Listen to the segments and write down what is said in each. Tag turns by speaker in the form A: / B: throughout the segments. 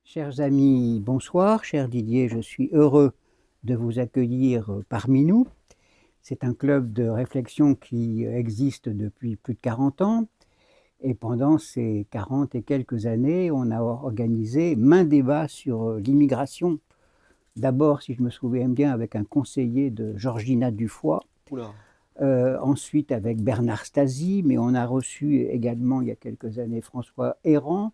A: Chers amis, bonsoir. Cher Didier, je suis heureux de vous accueillir parmi nous. C'est un club de réflexion qui existe depuis plus de 40 ans. Et pendant ces 40 et quelques années, on a organisé maints débats sur l'immigration. D'abord, si je me souviens bien, avec un conseiller de Georgina Dufoy.
B: Oula.
A: Ensuite avec Bernard Stasi, mais on a reçu également il y a quelques années François Héran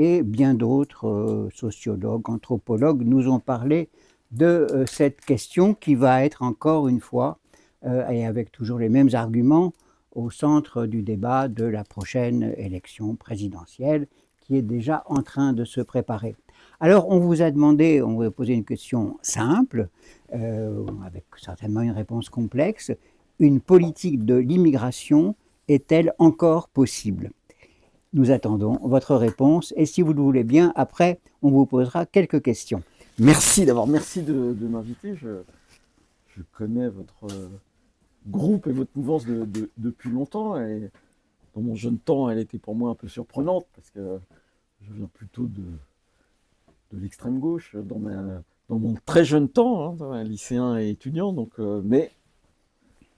A: et bien d'autres sociologues, anthropologues nous ont parlé de cette question qui va être encore une fois, et avec toujours les mêmes arguments, au centre du débat de la prochaine élection présidentielle qui est déjà en train de se préparer. Alors on vous a demandé, on vous a posé une question simple, avec certainement une réponse complexe. Une politique de l'immigration est-elle encore possible? Nous attendons votre réponse et si vous le voulez bien, après, on vous posera quelques questions.
B: Merci de m'inviter. Je connais votre groupe et votre mouvance depuis longtemps. Et dans mon jeune temps, elle était pour moi un peu surprenante parce que je viens plutôt de l'extrême gauche dans mon très jeune temps, hein, lycéen et étudiant. Mais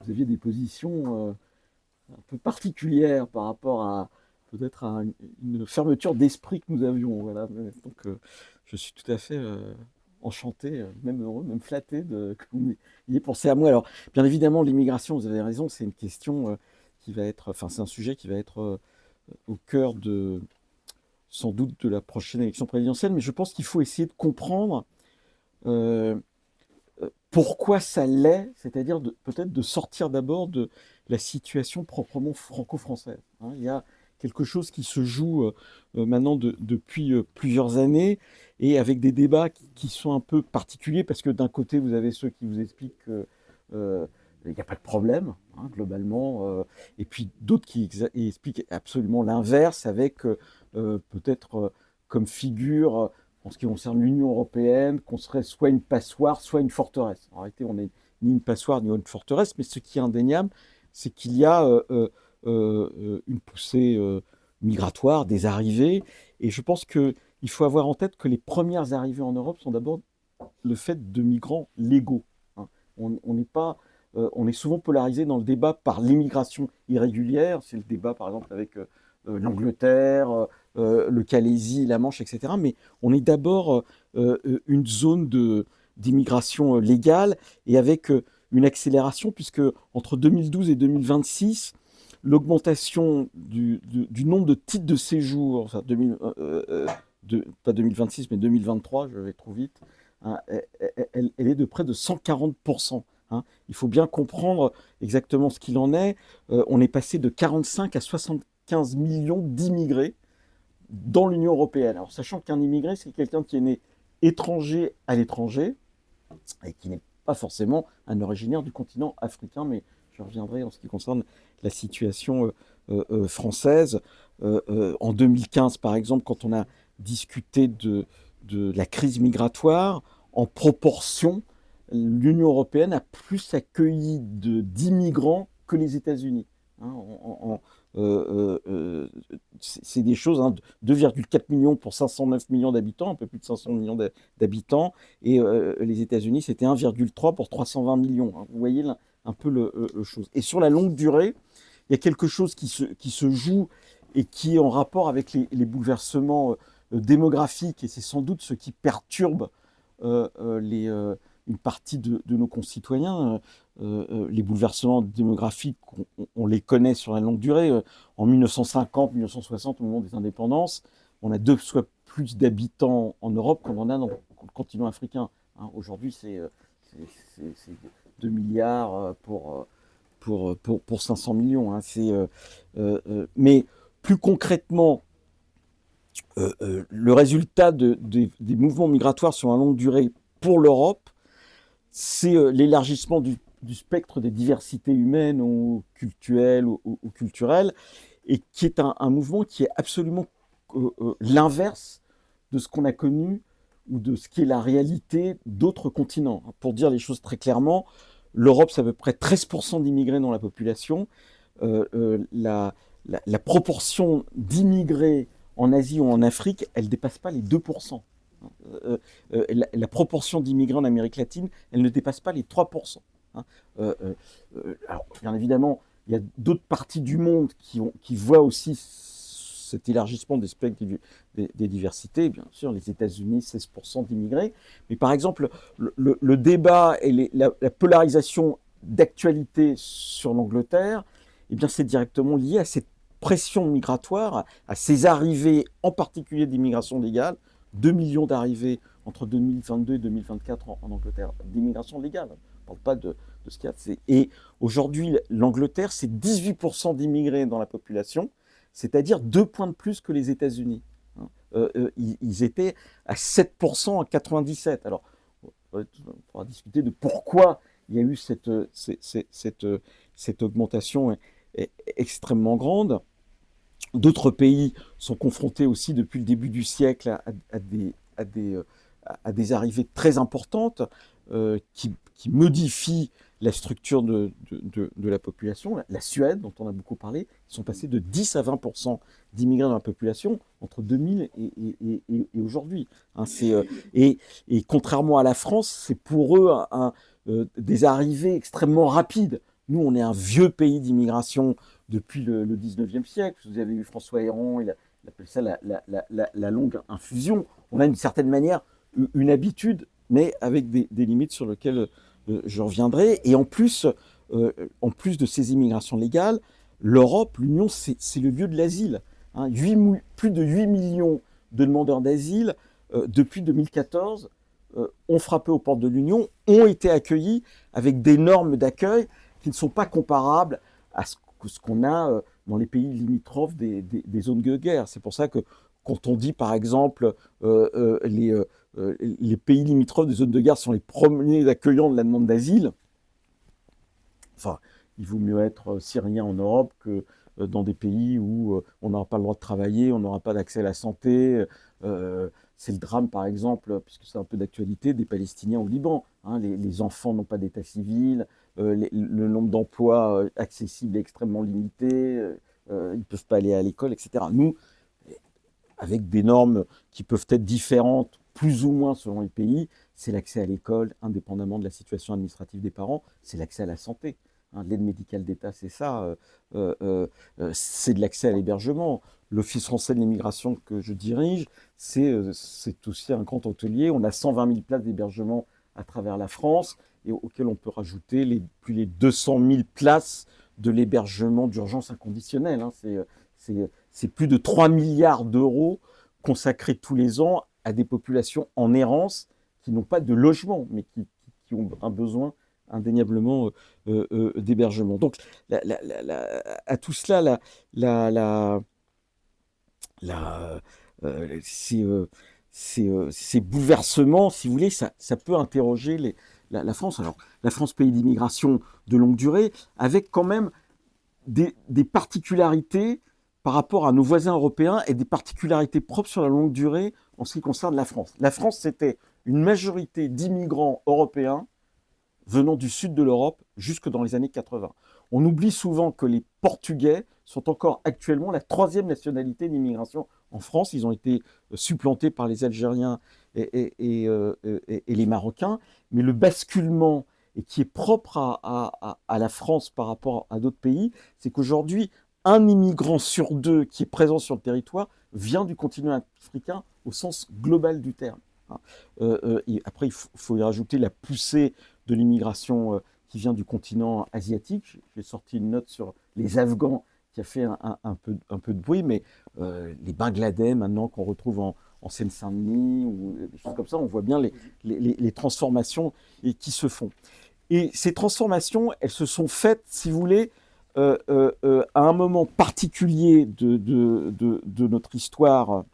B: vous aviez des positions un peu particulières par rapport à peut-être à une fermeture d'esprit que nous avions. Voilà. Je suis tout à fait enchanté, même heureux, même flatté que vous ayez pensé à moi. Alors, bien évidemment, l'immigration, vous avez raison, c'est une question qui va être, enfin, c'est un sujet qui va être au cœur sans doute, de la prochaine élection présidentielle, mais je pense qu'il faut essayer de comprendre euh, pourquoi ça l'est, c'est-à-dire peut-être de sortir d'abord de la situation proprement franco-française. Hein. Il y a quelque chose qui se joue maintenant depuis plusieurs années et avec des débats qui sont un peu particuliers parce que d'un côté, vous avez ceux qui vous expliquent qu'il n'y a pas de problème, hein, globalement, et puis d'autres qui expliquent absolument l'inverse avec peut-être comme figure en ce qui concerne l'Union européenne, qu'on serait soit une passoire, soit une forteresse. En réalité, on n'est ni une passoire ni une forteresse, mais ce qui est indéniable, c'est qu'il y a une poussée migratoire, des arrivées, et je pense qu'il faut avoir en tête que les premières arrivées en Europe sont d'abord le fait de migrants légaux. Hein. On n'est pas, on est souvent polarisé dans le débat par l'immigration irrégulière. C'est le débat, par exemple, avec l'Angleterre, le Calaisie, la Manche, etc. Mais on est d'abord une zone d'immigration légale et avec une accélération, puisque entre 2012 et 2026, l'augmentation du nombre de titres de séjour, enfin pas 2026 mais 2023, je vais trop vite, hein, elle est de près de 140%. Hein. Il faut bien comprendre exactement ce qu'il en est. On est passé de 45 à 75 millions d'immigrés dans l'Union européenne. Alors, sachant qu'un immigré, c'est quelqu'un qui est né étranger à l'étranger et qui n'est pas forcément un originaire du continent africain, mais je reviendrai en ce qui concerne la situation française. En 2015, par exemple, quand on a discuté de la crise migratoire, en proportion, l'Union européenne a plus accueilli d'immigrants que les États-Unis. Hein, c'est des choses, hein, 2,4 millions pour 509 millions d'habitants, un peu plus de 500 millions d'habitants, et les États-Unis, c'était 1,3 pour 320 millions. Hein. Vous voyez là, un peu le chose. Et sur la longue durée, il y a quelque chose qui se joue et qui est en rapport avec les bouleversements démographiques, et c'est sans doute ce qui perturbe une partie de nos concitoyens. Les bouleversements démographiques, on les connaît sur la longue durée. En 1950, 1960, au moment des indépendances, on a 2 fois plus d'habitants en Europe qu'on en a dans le continent africain. Hein, aujourd'hui, c'est 2 milliards pour 500 millions. Hein. Mais plus concrètement, le résultat des mouvements migratoires sur la longue durée pour l'Europe, c'est l'élargissement du spectre des diversités humaines ou culturelles ou culturelles, et qui est un mouvement qui est absolument l'inverse de ce qu'on a connu ou de ce qui est la réalité d'autres continents. Pour dire les choses très clairement, l'Europe, c'est à peu près 13% d'immigrés dans la population. La proportion d'immigrés en Asie ou en Afrique, elle ne dépasse pas les 2%. La proportion d'immigrés en Amérique latine, elle ne dépasse pas les 3%. Alors, bien évidemment, il y a d'autres parties du monde qui voient aussi cet élargissement des spectres des diversités. Bien sûr, les États-Unis, 16% d'immigrés. Mais par exemple, le débat et la polarisation d'actualité sur l'Angleterre, eh bien, c'est directement lié à cette pression migratoire, à ces arrivées, en particulier d'immigration légale, 2 millions d'arrivées entre 2022 et 2024 en Angleterre, d'immigration légale. On ne parle pas de ce qu'il y a. Et aujourd'hui, l'Angleterre, c'est 18% d'immigrés dans la population, c'est-à-dire 2 points de plus que les États-Unis. Ils étaient à 7% en 97. Alors, on pourra discuter de pourquoi il y a eu cette augmentation extrêmement grande. D'autres pays sont confrontés aussi depuis le début du siècle à des arrivées très importantes qui modifient la structure de la population. La Suède, dont on a beaucoup parlé, ils sont passés de 10 à 20% d'immigrés dans la population entre 2000 et aujourd'hui. Et contrairement à la France, c'est pour eux des arrivées extrêmement rapides. Nous, on est un vieux pays d'immigration depuis le 19e siècle. Vous avez eu François Héran, il appelle ça la longue infusion. On a d'une certaine manière une habitude, mais avec des limites sur lesquelles je reviendrai. Et en plus de ces immigrations légales, l'Europe, l'Union, c'est le lieu de l'asile. Hein, plus de 8 millions de demandeurs d'asile depuis 2014 ont frappé aux portes de l'Union, ont été accueillis avec des normes d'accueil qui ne sont pas comparables à ce qu'on a dans les pays limitrophes des zones de guerre. C'est pour ça que quand on dit, par exemple, les pays limitrophes des zones de guerre sont les premiers accueillants de la demande d'asile, enfin, il vaut mieux être syrien en Europe que dans des pays où on n'aura pas le droit de travailler, on n'aura pas d'accès à la santé. C'est le drame, par exemple, puisque c'est un peu d'actualité, des Palestiniens au Liban. Hein, les enfants n'ont pas d'état civil, le nombre d'emplois accessibles est extrêmement limité, ils ne peuvent pas aller à l'école, etc. Nous, avec des normes qui peuvent être différentes, plus ou moins selon les pays, c'est l'accès à l'école, indépendamment de la situation administrative des parents, c'est l'accès à la santé. Hein, l'aide médicale d'État, c'est ça, c'est de l'accès à l'hébergement. L'Office français de l'immigration que je dirige, c'est aussi un grand hôtelier. On a 120 000 places d'hébergement à travers la France, et auxquelles on peut rajouter plus les 200 000 places de l'hébergement d'urgence inconditionnel. Hein. C'est plus de 3 milliards d'euros consacrés tous les ans à des populations en errance qui n'ont pas de logement, mais qui ont un besoin indéniablement d'hébergement. Donc, à tout cela, ces bouleversements, si vous voulez, ça peut interroger la France. Alors, la France, pays d'immigration de longue durée, avec quand même des particularités par rapport à nos voisins européens et des particularités propres sur la longue durée en ce qui concerne la France. La France, c'était une majorité d'immigrants européens venant du sud de l'Europe jusque dans les années 80. On oublie souvent que les Portugais sont encore actuellement la 3e nationalité d'immigration en France. Ils ont été supplantés par les Algériens et les Marocains. Mais le basculement, et qui est propre à la France par rapport à d'autres pays, c'est qu'aujourd'hui, un immigrant sur 2 qui est présent sur le territoire vient du continent africain au sens global du terme. Et après, il faut y rajouter la poussée de l'immigration qui vient du continent asiatique. J'ai sorti une note sur les Afghans qui a fait un peu de bruit, mais les Bangladais maintenant qu'on retrouve en Seine-Saint-Denis ou des choses comme ça, on voit bien les transformations qui se font. Et ces transformations, elles se sont faites, si vous voulez, à un moment particulier de notre histoire,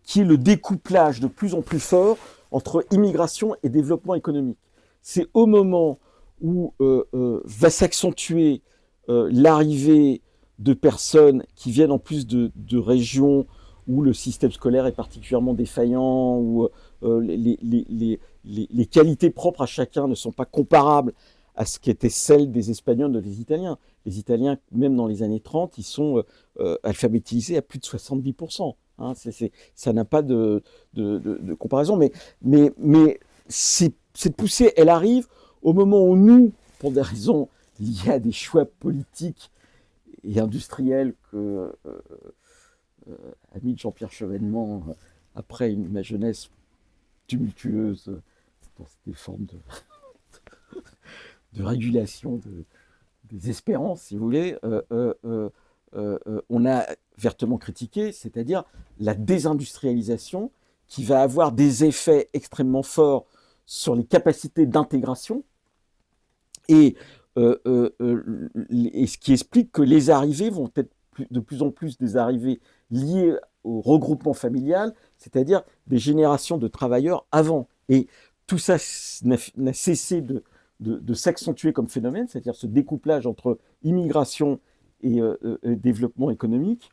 B: qui est le découplage de plus en plus fort entre immigration et développement économique. C'est au moment où va s'accentuer l'arrivée de personnes qui viennent en plus de régions où le système scolaire est particulièrement défaillant, où les qualités propres à chacun ne sont pas comparables à ce qu'étaient celles des Espagnols et des Italiens. Les Italiens, même dans les années 30, ils sont alphabétisés à plus de 70%. hein, ça n'a pas de comparaison. Mais cette poussée, elle arrive au moment où nous, pour des raisons liées à des choix politiques et industriels que a mis Jean-Pierre Chevènement après ma jeunesse tumultueuse dans des formes de régulation des espérances, si vous voulez, on a vertement critiqué, c'est-à-dire la désindustrialisation qui va avoir des effets extrêmement forts sur les capacités d'intégration et ce qui explique que les arrivées vont être de plus en plus des arrivées liées au regroupement familial, c'est-à-dire des générations de travailleurs avant. Et tout ça n'a cessé de s'accentuer comme phénomène, c'est-à-dire ce découplage entre immigration et développement économique,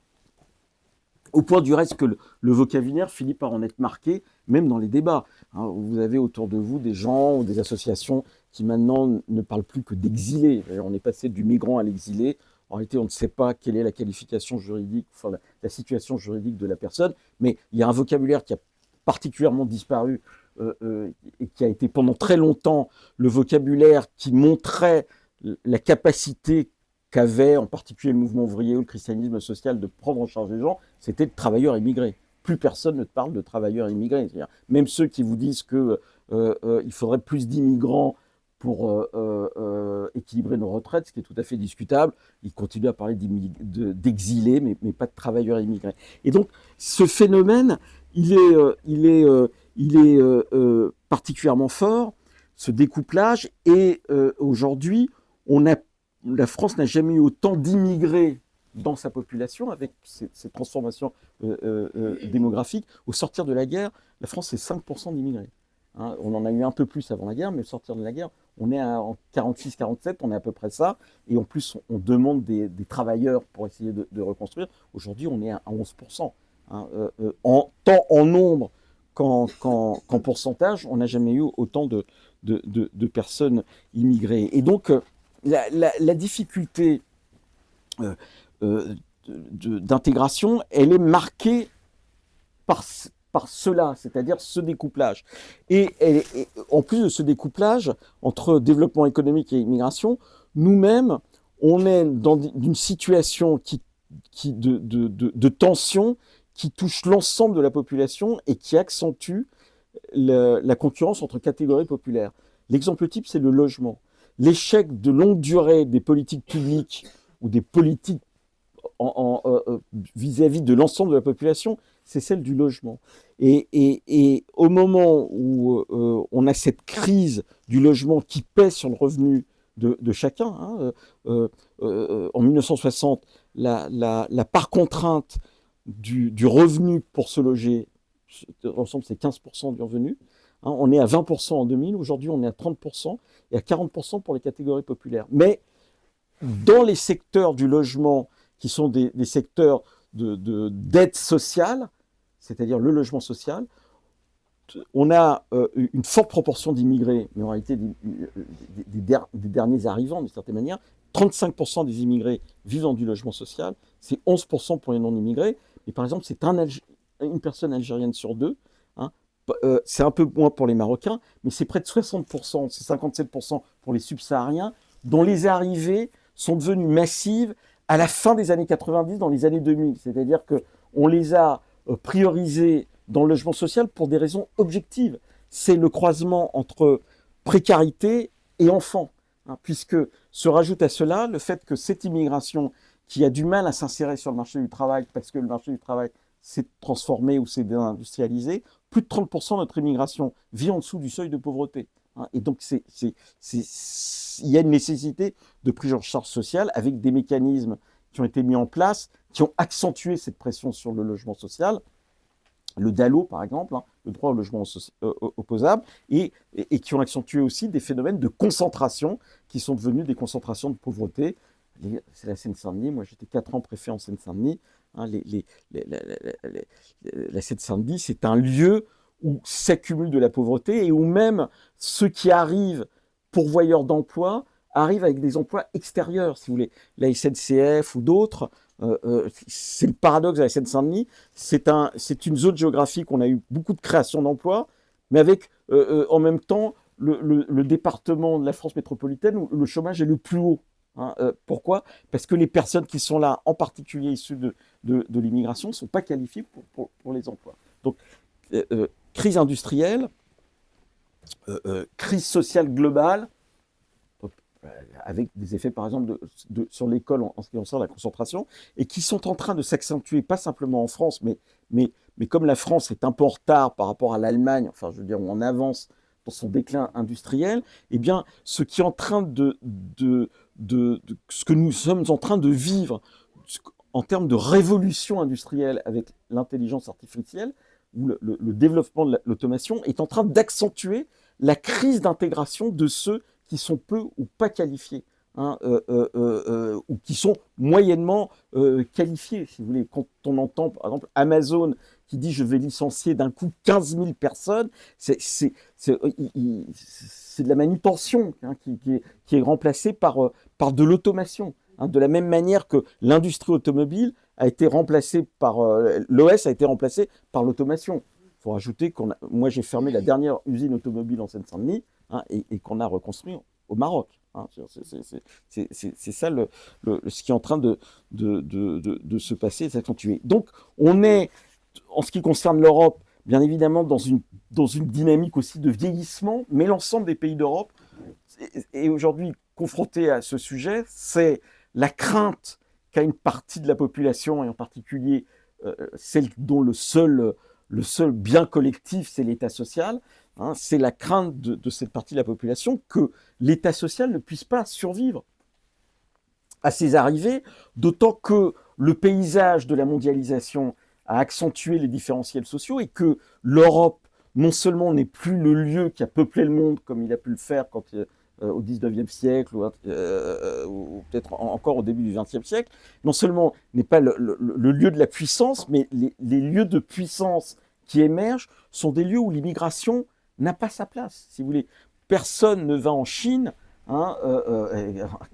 B: au point du reste que le vocabulaire finit par en être marqué, même dans les débats. Hein, vous avez autour de vous des gens ou des associations qui maintenant ne parlent plus que d'exilés. On est passé du migrant à l'exilé. En réalité, on ne sait pas quelle est la qualification juridique, enfin la situation juridique de la personne, mais il y a un vocabulaire qui a particulièrement disparu et qui a été pendant très longtemps le vocabulaire qui montrait la capacité qu'avait en particulier le mouvement ouvrier ou le christianisme social de prendre en charge les gens, c'était le travailleur immigré. Plus personne ne parle de travailleurs immigrés. C'est-à-dire, même ceux qui vous disent qu'il faudrait plus d'immigrants pour équilibrer nos retraites, ce qui est tout à fait discutable, ils continuent à parler d'exilés, mais pas de travailleurs immigrés. Et donc, ce phénomène, il est particulièrement fort, ce découplage, et aujourd'hui, la France n'a jamais eu autant d'immigrés dans sa population, avec ces transformations démographiques. Au sortir de la guerre, la France, c'est 5% d'immigrés. Hein, on en a eu un peu plus avant la guerre, mais au sortir de la guerre, on est en 46-47, on est à peu près ça. Et en plus, on demande des travailleurs pour essayer de reconstruire. Aujourd'hui, on est à 11%. Hein, tant en nombre qu'en pourcentage, on n'a jamais eu autant de personnes immigrées. Et donc, la difficulté d'intégration, elle est marquée par cela, c'est-à-dire ce découplage. Et en plus de ce découplage entre développement économique et immigration, nous-mêmes, on est dans une situation de tension qui touche l'ensemble de la population et qui accentue la concurrence entre catégories populaires. L'exemple type, c'est le logement. L'échec de longue durée des politiques publiques ou des politiques vis-à-vis de l'ensemble de la population, c'est celle du logement. Et au moment où on a cette crise du logement qui pèse sur le revenu de chacun, hein, en 1960, la part contrainte du revenu pour se loger, ensemble c'est 15% du revenu. Hein, on est à 20% en 2000, aujourd'hui on est à 30% et à 40% pour les catégories populaires. Mais dans les secteurs du logement qui sont des secteurs d'aide sociale, c'est-à-dire le logement social, on a une forte proportion d'immigrés, mais en réalité des derniers arrivants d'une certaine manière. 35% des immigrés vivent dans du logement social, c'est 11% pour les non-immigrés, mais par exemple c'est une personne algérienne sur deux, hein, c'est un peu moins pour les Marocains, mais c'est près de 60%, c'est 57% pour les subsahariens, dont les arrivées sont devenues massives à la fin des années 90, dans les années 2000. C'est-à-dire qu'on les a priorisés dans le logement social pour des raisons objectives. C'est le croisement entre précarité et enfants, hein, puisque se rajoute à cela le fait que cette immigration qui a du mal à s'insérer sur le marché du travail, parce que le marché du travail s'est transformé ou s'est déindustrialisé, plus de 30% de notre immigration vit en dessous du seuil de pauvreté. Hein, et donc, il y a une nécessité de prise en charge sociale avec des mécanismes qui ont été mis en place, qui ont accentué cette pression sur le logement social. Le DALO, par exemple, hein, le droit au logement opposable, et qui ont accentué aussi des phénomènes de concentration qui sont devenus des concentrations de pauvreté. C'est la Seine-Saint-Denis, moi j'étais 4 ans préfet en Seine-Saint-Denis. Hein, la Seine-Saint-Denis, c'est un lieu où s'accumule de la pauvreté et où même ceux qui arrivent pourvoyeurs d'emploi arrivent avec des emplois extérieurs, si vous voulez. La SNCF ou d'autres c'est le paradoxe de la Seine-Saint-Denis. C'est une zone géographique où on a eu beaucoup de création d'emplois, mais avec en même temps le département de la France métropolitaine où le chômage est le plus haut. Hein. Pourquoi? Parce que les personnes qui sont là, en particulier issues de l'immigration, ne sont pas qualifiées pour les emplois. Donc, crise industrielle, crise sociale globale, avec des effets, par exemple, sur l'école en ce qui concerne la concentration, et qui sont en train de s'accentuer, pas simplement en France, mais comme la France est un peu en retard par rapport à l'Allemagne, enfin, je veux dire, on avance dans son déclin industriel, eh bien, ce qui est en train ce que nous sommes en train de vivre en termes de révolution industrielle avec l'intelligence artificielle, ou le développement de l'automation, est en train d'accentuer la crise d'intégration de ceux qui sont peu ou pas qualifiés, hein, ou qui sont moyennement qualifiés, si vous voulez. Quand on entend, par exemple, Amazon qui dit « je vais licencier d'un coup 15 000 personnes », c'est de la manutention, hein, qui est remplacée par de l'automation. Hein, de la même manière que l'industrie automobile a été remplacée par... l'OS a été remplacé par l'automation. Il faut rajouter moi j'ai fermé la dernière usine automobile en Seine-Saint-Denis, hein, et qu'on a reconstruit au Maroc. Hein. C'est ça ce qui est en train de se passer et s'accentuer. Donc on est, en ce qui concerne l'Europe, bien évidemment dans une dynamique aussi de vieillissement, mais l'ensemble des pays d'Europe est aujourd'hui confronté à ce sujet. C'est la crainte qu'a une partie de la population, et en particulier celle dont le seul bien collectif, c'est l'État social. Hein, c'est la crainte de cette partie de la population que l'État social ne puisse pas survivre à ses arrivées, d'autant que le paysage de la mondialisation a accentué les différentiels sociaux et que l'Europe, non seulement n'est plus le lieu qui a peuplé le monde comme il a pu le faire au XIXe siècle ou peut-être encore au début du XXe siècle, non seulement n'est pas le lieu de la puissance, mais les lieux de puissance qui émergent sont des lieux où l'immigration n'a pas sa place. Si vous voulez, personne ne va en Chine, hein,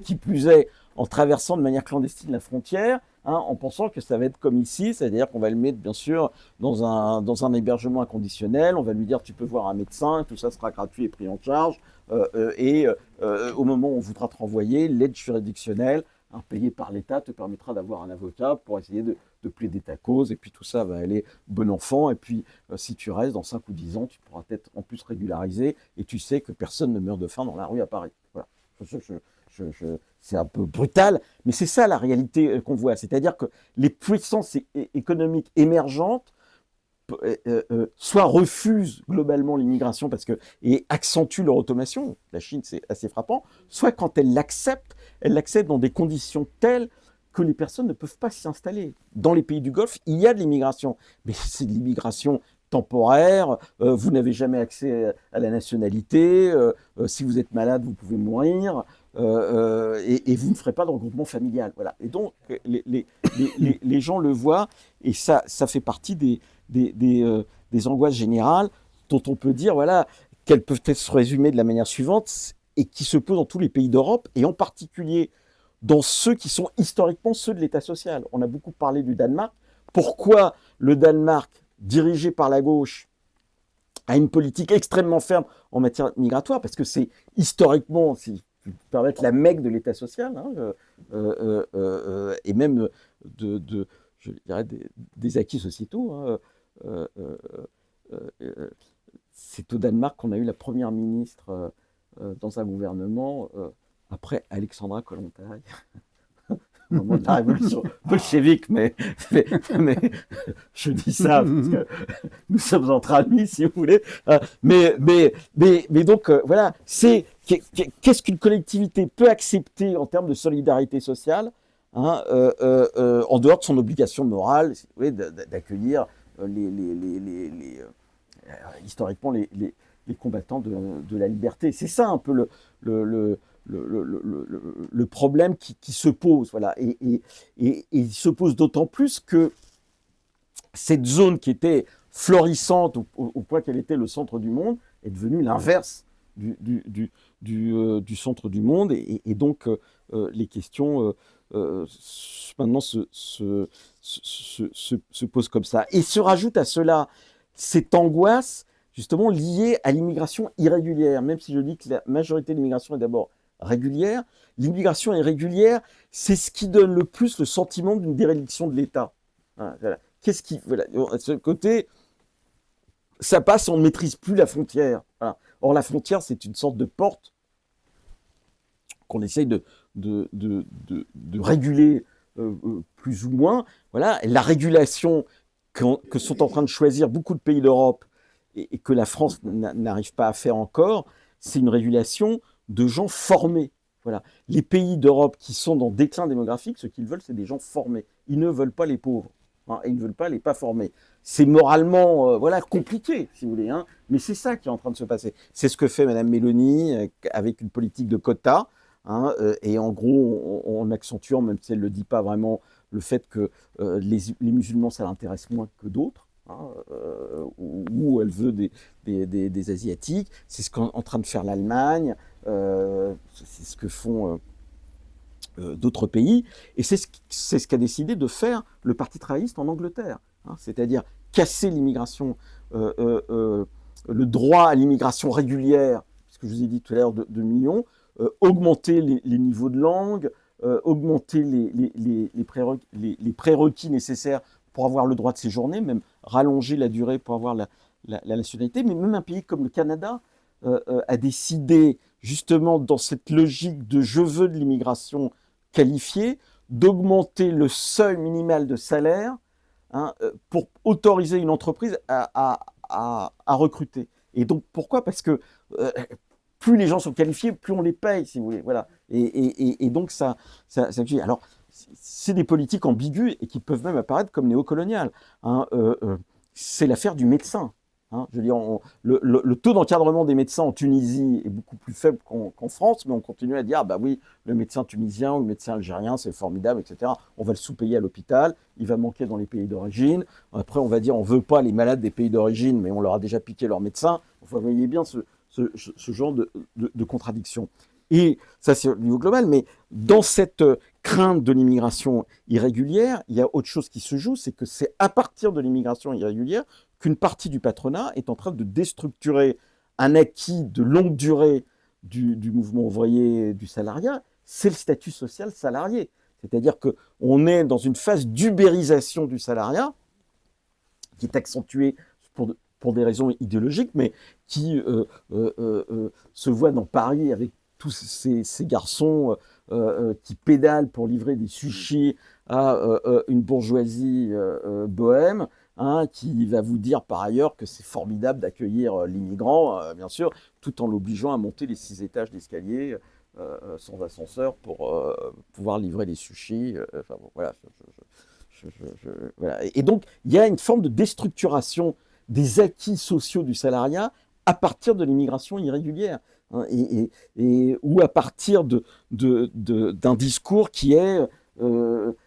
B: qui plus est en traversant de manière clandestine la frontière, hein, en pensant que ça va être comme ici, c'est-à-dire qu'on va le mettre bien sûr dans un hébergement inconditionnel, on va lui dire tu peux voir un médecin, tout ça sera gratuit et pris en charge, et au moment où on voudra te renvoyer, l'aide juridictionnelle, hein, payée par l'État, te permettra d'avoir un avocat pour essayer de plaider ta cause, et puis tout ça va aller bon enfant, et puis si tu restes dans 5 ou 10 ans, tu pourras être en plus régularisé, et tu sais que personne ne meurt de faim dans la rue à Paris. Voilà. C'est un peu brutal, mais c'est ça la réalité qu'on voit, c'est-à-dire que les puissances économiques émergentes soit refusent globalement l'immigration et accentuent leur automation, la Chine c'est assez frappant, soit quand elles l'acceptent dans des conditions telles que les personnes ne peuvent pas s'y installer. Dans les pays du Golfe, il y a de l'immigration, mais c'est de l'immigration temporaire, vous n'avez jamais accès à la nationalité, si vous êtes malade, vous pouvez mourir, et vous ne ferez pas de regroupement familial. Voilà. Et donc, les gens le voient, et ça fait partie des angoisses générales dont on peut dire voilà, qu'elles peuvent être se résumer de la manière suivante, et qui se posent dans tous les pays d'Europe, et en particulier dans ceux qui sont historiquement ceux de l'État social. On a beaucoup parlé du Danemark. Pourquoi le Danemark, dirigé par la gauche, a une politique extrêmement ferme en matière migratoire? Parce que c'est historiquement, si je peux me permettre, la Mecque de l'État social, hein, et même je dirais des acquis sociétaux. Hein, c'est au Danemark qu'on a eu la première ministre dans un gouvernement après Alexandra Kollontaj, au moment de la révolution bolchevique, mais je dis ça parce que nous sommes entre amis, si vous voulez. Mais donc, voilà, qu'est-ce qu'une collectivité peut accepter en termes de solidarité sociale, hein, en dehors de son obligation morale, si vous voulez, d'accueillir historiquement les combattants de la liberté. C'est ça un peu le problème qui se pose. Voilà. Et il se pose d'autant plus que cette zone qui était florissante au point qu'elle était le centre du monde est devenue l'inverse du centre du monde, et donc les questions maintenant se posent comme ça. Et se rajoute à cela cette angoisse justement liée à l'immigration irrégulière, même si je dis que la majorité de l'immigration est d'abord régulière. L'immigration irrégulière, c'est ce qui donne le plus le sentiment d'une déréliction de l'État. Voilà. Qu'est-ce qui, voilà, à ce côté, ça passe, on ne maîtrise plus la frontière. Voilà. Or, la frontière, c'est une sorte de porte qu'on essaye de réguler plus ou moins. Voilà. Et la régulation que sont en train de choisir beaucoup de pays d'Europe et que la France n'arrive pas à faire encore, c'est une régulation de gens formés. Voilà. Les pays d'Europe qui sont dans déclin démographique, ce qu'ils veulent, c'est des gens formés. Ils ne veulent pas les pauvres. Et ils ne veulent pas les pas formés. C'est moralement voilà, compliqué, si vous voulez, hein, mais c'est ça qui est en train de se passer. C'est ce que fait Mme Meloni avec une politique de quotas, hein, et en gros, en accentuant, même si elle ne le dit pas vraiment, le fait que les musulmans, ça l'intéresse moins que d'autres, hein, où elle veut des Asiatiques. C'est ce qu'est en train de faire l'Allemagne, c'est ce que font d'autres pays, et c'est ce qu'a décidé de faire le Parti travailliste en Angleterre, hein, c'est-à-dire casser l'immigration, le droit à l'immigration régulière, ce que je vous ai dit tout à l'heure, de millions, augmenter les niveaux de langue, augmenter les prérequis nécessaires pour avoir le droit de séjourner, même rallonger la durée pour avoir la nationalité. Mais même un pays comme le Canada a décidé, justement dans cette logique de je veux de l'immigration qualifiée, d'augmenter le seuil minimal de salaire, hein, pour autoriser une entreprise à recruter. Et donc pourquoi ? Parce que plus les gens sont qualifiés, plus on les paye, si vous voulez. Voilà. Et donc ça. Alors, c'est des politiques ambiguës et qui peuvent même apparaître comme néocoloniales. Hein, c'est l'affaire du médecin. Hein, je veux dire, le taux d'encadrement des médecins en Tunisie est beaucoup plus faible qu'en France, mais on continue à dire, ah bah oui, le médecin tunisien ou le médecin algérien, c'est formidable, etc. On va le sous-payer à l'hôpital, il va manquer dans les pays d'origine. Après, on va dire, on ne veut pas les malades des pays d'origine, mais on leur a déjà piqué leur médecin. Enfin, vous voyez bien ce genre de contradiction. Et ça, c'est au niveau global, mais dans cette crainte de l'immigration irrégulière, il y a autre chose qui se joue, c'est que c'est à partir de l'immigration irrégulière qu'une partie du patronat est en train de déstructurer un acquis de longue durée du mouvement ouvrier, du salariat, c'est le statut social salarié. C'est-à-dire qu'on est dans une phase d'ubérisation du salariat qui est accentuée pour des raisons idéologiques, mais qui se voit dans Paris avec tous ces garçons qui pédalent pour livrer des sushis à une bourgeoisie bohème, hein, qui va vous dire par ailleurs que c'est formidable d'accueillir l'immigrant, bien sûr, tout en l'obligeant à monter les 6 étages d'escalier sans ascenseur pour pouvoir livrer les sushis. Enfin bon, voilà. Voilà. Et donc, il y a une forme de déstructuration des acquis sociaux du salariat à partir de l'immigration irrégulière, hein, ou à partir d'un discours qui est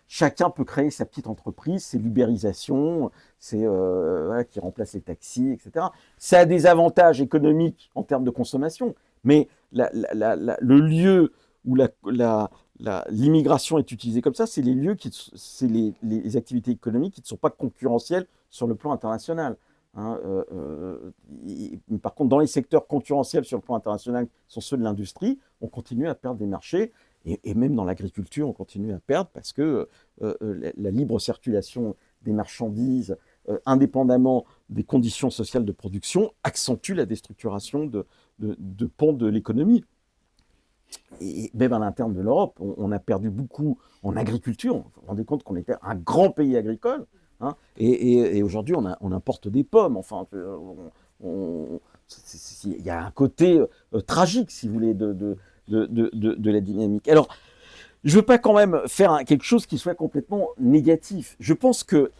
B: chacun peut créer sa petite entreprise, c'est l'ubérisation, c'est voilà, qui remplace les taxis, etc. Ça a des avantages économiques en termes de consommation, mais le lieu où l'immigration est utilisée comme ça, c'est les activités économiques qui ne sont pas concurrentielles sur le plan international. Hein, par contre, dans les secteurs concurrentiels sur le plan international, qui sont ceux de l'industrie, on continue à perdre des marchés, et même dans l'agriculture, on continue à perdre parce que la libre circulation des marchandises, indépendamment des conditions sociales de production, accentue la déstructuration de pans de l'économie. Et même à l'interne de l'Europe, on a perdu beaucoup en agriculture. Vous vous rendez compte qu'on était un grand pays agricole, hein, et aujourd'hui on importe des pommes. Enfin, il y a un côté tragique, si vous voulez, de la dynamique. Alors, je ne veux pas quand même faire quelque chose qui soit complètement négatif. Je pense que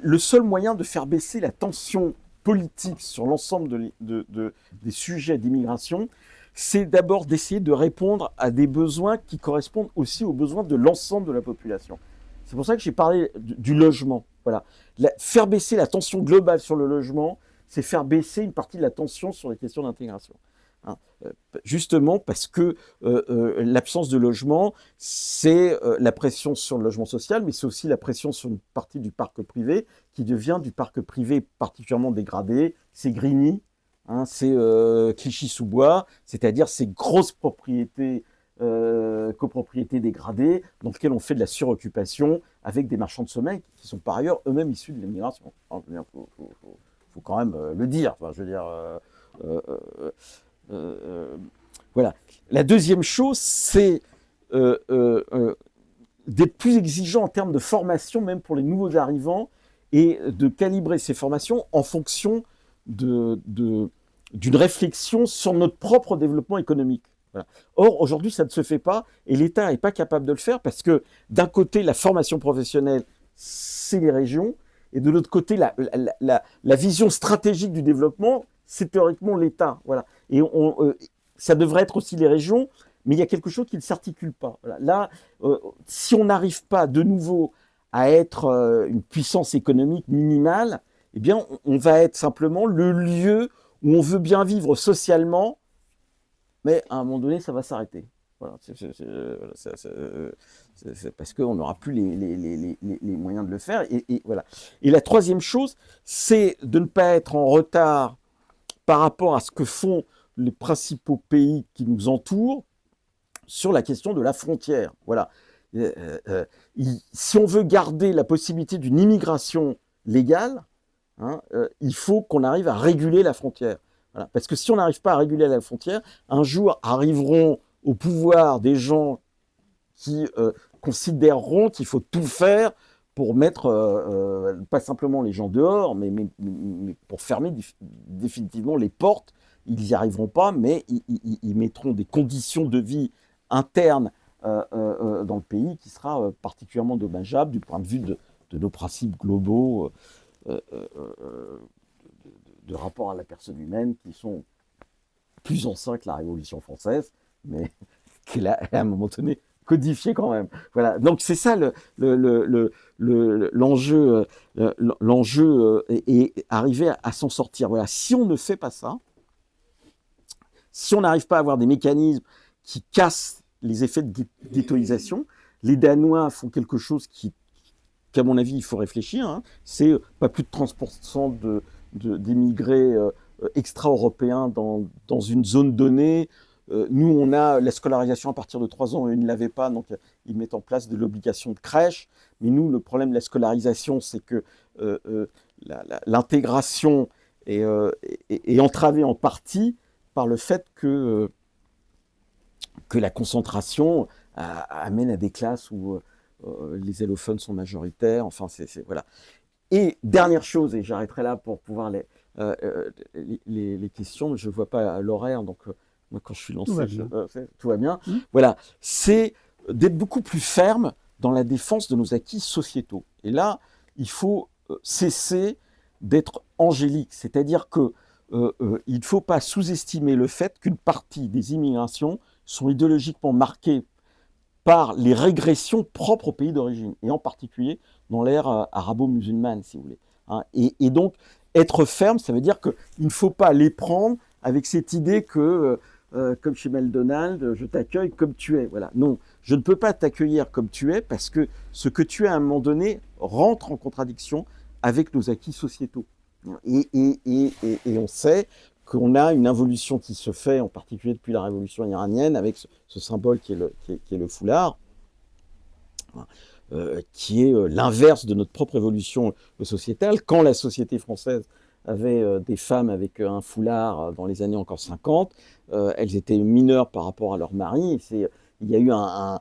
B: le seul moyen de faire baisser la tension politique sur l'ensemble des sujets d'immigration, c'est d'abord d'essayer de répondre à des besoins qui correspondent aussi aux besoins de l'ensemble de la population. C'est pour ça que j'ai parlé du logement. Voilà. Faire baisser la tension globale sur le logement, c'est faire baisser une partie de la tension sur les questions d'intégration. hein. Justement parce que l'absence de logement, c'est la pression sur le logement social, mais c'est aussi la pression sur une partie du parc privé qui devient du parc privé particulièrement dégradé. C'est Grigny, hein, c'est Clichy-sous-Bois, c'est-à-dire ces grosses propriétés, copropriétés dégradées dans lesquelles on fait de la suroccupation avec des marchands de sommeil qui sont par ailleurs eux-mêmes issus de l'immigration. Il faut quand même le dire. Enfin, je veux dire, voilà. La deuxième chose, c'est d'être plus exigeant en termes de formation, même pour les nouveaux arrivants, et de calibrer ces formations en fonction d'une réflexion sur notre propre développement économique. Voilà. Or, aujourd'hui, ça ne se fait pas, et l'État n'est pas capable de le faire, parce que d'un côté, la formation professionnelle, c'est les régions, et de l'autre côté, la vision stratégique du développement, c'est théoriquement l'État. Voilà. Et ça devrait être aussi les régions, mais il y a quelque chose qui ne s'articule pas. Voilà. Là, si on n'arrive pas de nouveau à être une puissance économique minimale, eh bien, on va être simplement le lieu où on veut bien vivre socialement, mais à un moment donné, ça va s'arrêter. Voilà. C'est parce qu'on n'aura plus les moyens de le faire. Et voilà. Et la troisième chose, c'est de ne pas être en retard par rapport à ce que font les principaux pays qui nous entourent sur la question de la frontière. Voilà. Si on veut garder la possibilité d'une immigration légale, hein, il faut qu'on arrive à réguler la frontière. Voilà. Parce que si on n'arrive pas à réguler la frontière, un jour arriveront au pouvoir des gens qui considéreront qu'il faut tout faire pour mettre pas simplement les gens dehors, mais pour fermer définitivement les portes. Ils n'y arriveront pas, mais ils mettront des conditions de vie internes dans le pays qui sera particulièrement dommageable du point de vue de nos principes globaux de rapport à la personne humaine qui sont plus anciens que la Révolution française, mais qu'elle a à un moment donné codifié quand même. Voilà. Donc c'est ça l'enjeu, et arriver à s'en sortir. Voilà. Si on ne fait pas ça, si on n'arrive pas à avoir des mécanismes qui cassent les effets de ghettoisation, les Danois font quelque chose qu'à mon avis, il faut réfléchir. Hein. C'est pas plus de 30% d'immigrés extra-européens dans une zone donnée. Nous, on a la scolarisation à partir de 3 ans, eux, ils ne l'avaient pas, donc ils mettent en place de l'obligation de crèche. Mais nous, le problème de la scolarisation, c'est que l'intégration est entravée en partie par le fait que la concentration amène à des classes où les allophones sont majoritaires. Enfin, voilà. Et dernière chose, et j'arrêterai là pour pouvoir les questions, je ne vois pas l'horaire, donc moi quand je suis lancé, tout va bien. Voilà, c'est d'être beaucoup plus ferme dans la défense de nos acquis sociétaux. Et là, il faut cesser d'être angélique, c'est-à-dire que il ne faut pas sous-estimer le fait qu'une partie des immigrations sont idéologiquement marquées par les régressions propres au pays d'origine, et en particulier dans l'ère arabo-musulmane, si vous voulez. Hein. Et donc, être ferme, ça veut dire qu'il ne faut pas les prendre avec cette idée que, comme chez McDonald's, je t'accueille comme tu es. Voilà. Non, je ne peux pas t'accueillir comme tu es parce que ce que tu es à un moment donné rentre en contradiction avec nos acquis sociétaux. Et on sait qu'on a une involution qui se fait, en particulier depuis la révolution iranienne, avec ce symbole qui est le foulard, qui est l'inverse de notre propre évolution sociétale. Quand la société française avait des femmes avec un foulard dans les années encore 50, elles étaient mineures par rapport à leur mari. Il y a eu un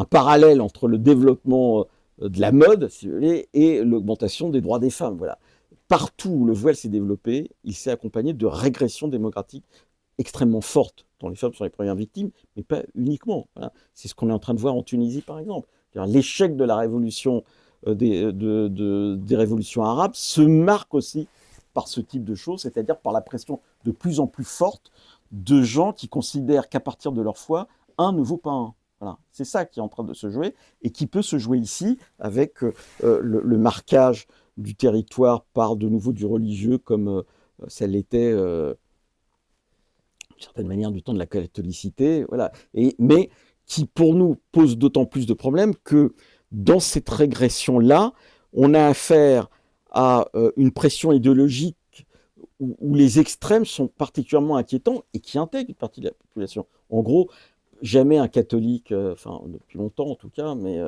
B: parallèle entre le développement de la mode, si vous voulez, et l'augmentation des droits des femmes. Voilà. Partout où le voile s'est développé, il s'est accompagné de régressions démographiques extrêmement fortes, dont les femmes sont les premières victimes, mais pas uniquement. Voilà. C'est ce qu'on est en train de voir en Tunisie, par exemple. L'échec de la révolution, des révolutions arabes se marque aussi par ce type de choses, c'est-à-dire par la pression de plus en plus forte de gens qui considèrent qu'à partir de leur foi, un ne vaut pas un. Voilà. C'est ça qui est en train de se jouer et qui peut se jouer ici avec le marquage du territoire par de nouveau du religieux comme ça l'était d'une certaine manière, du temps de la catholicité, voilà. Mais qui, pour nous, pose d'autant plus de problèmes que dans cette régression-là, on a affaire à une pression idéologique où les extrêmes sont particulièrement inquiétants et qui intègrent une partie de la population. En gros, jamais un catholique, enfin depuis longtemps en tout cas, mais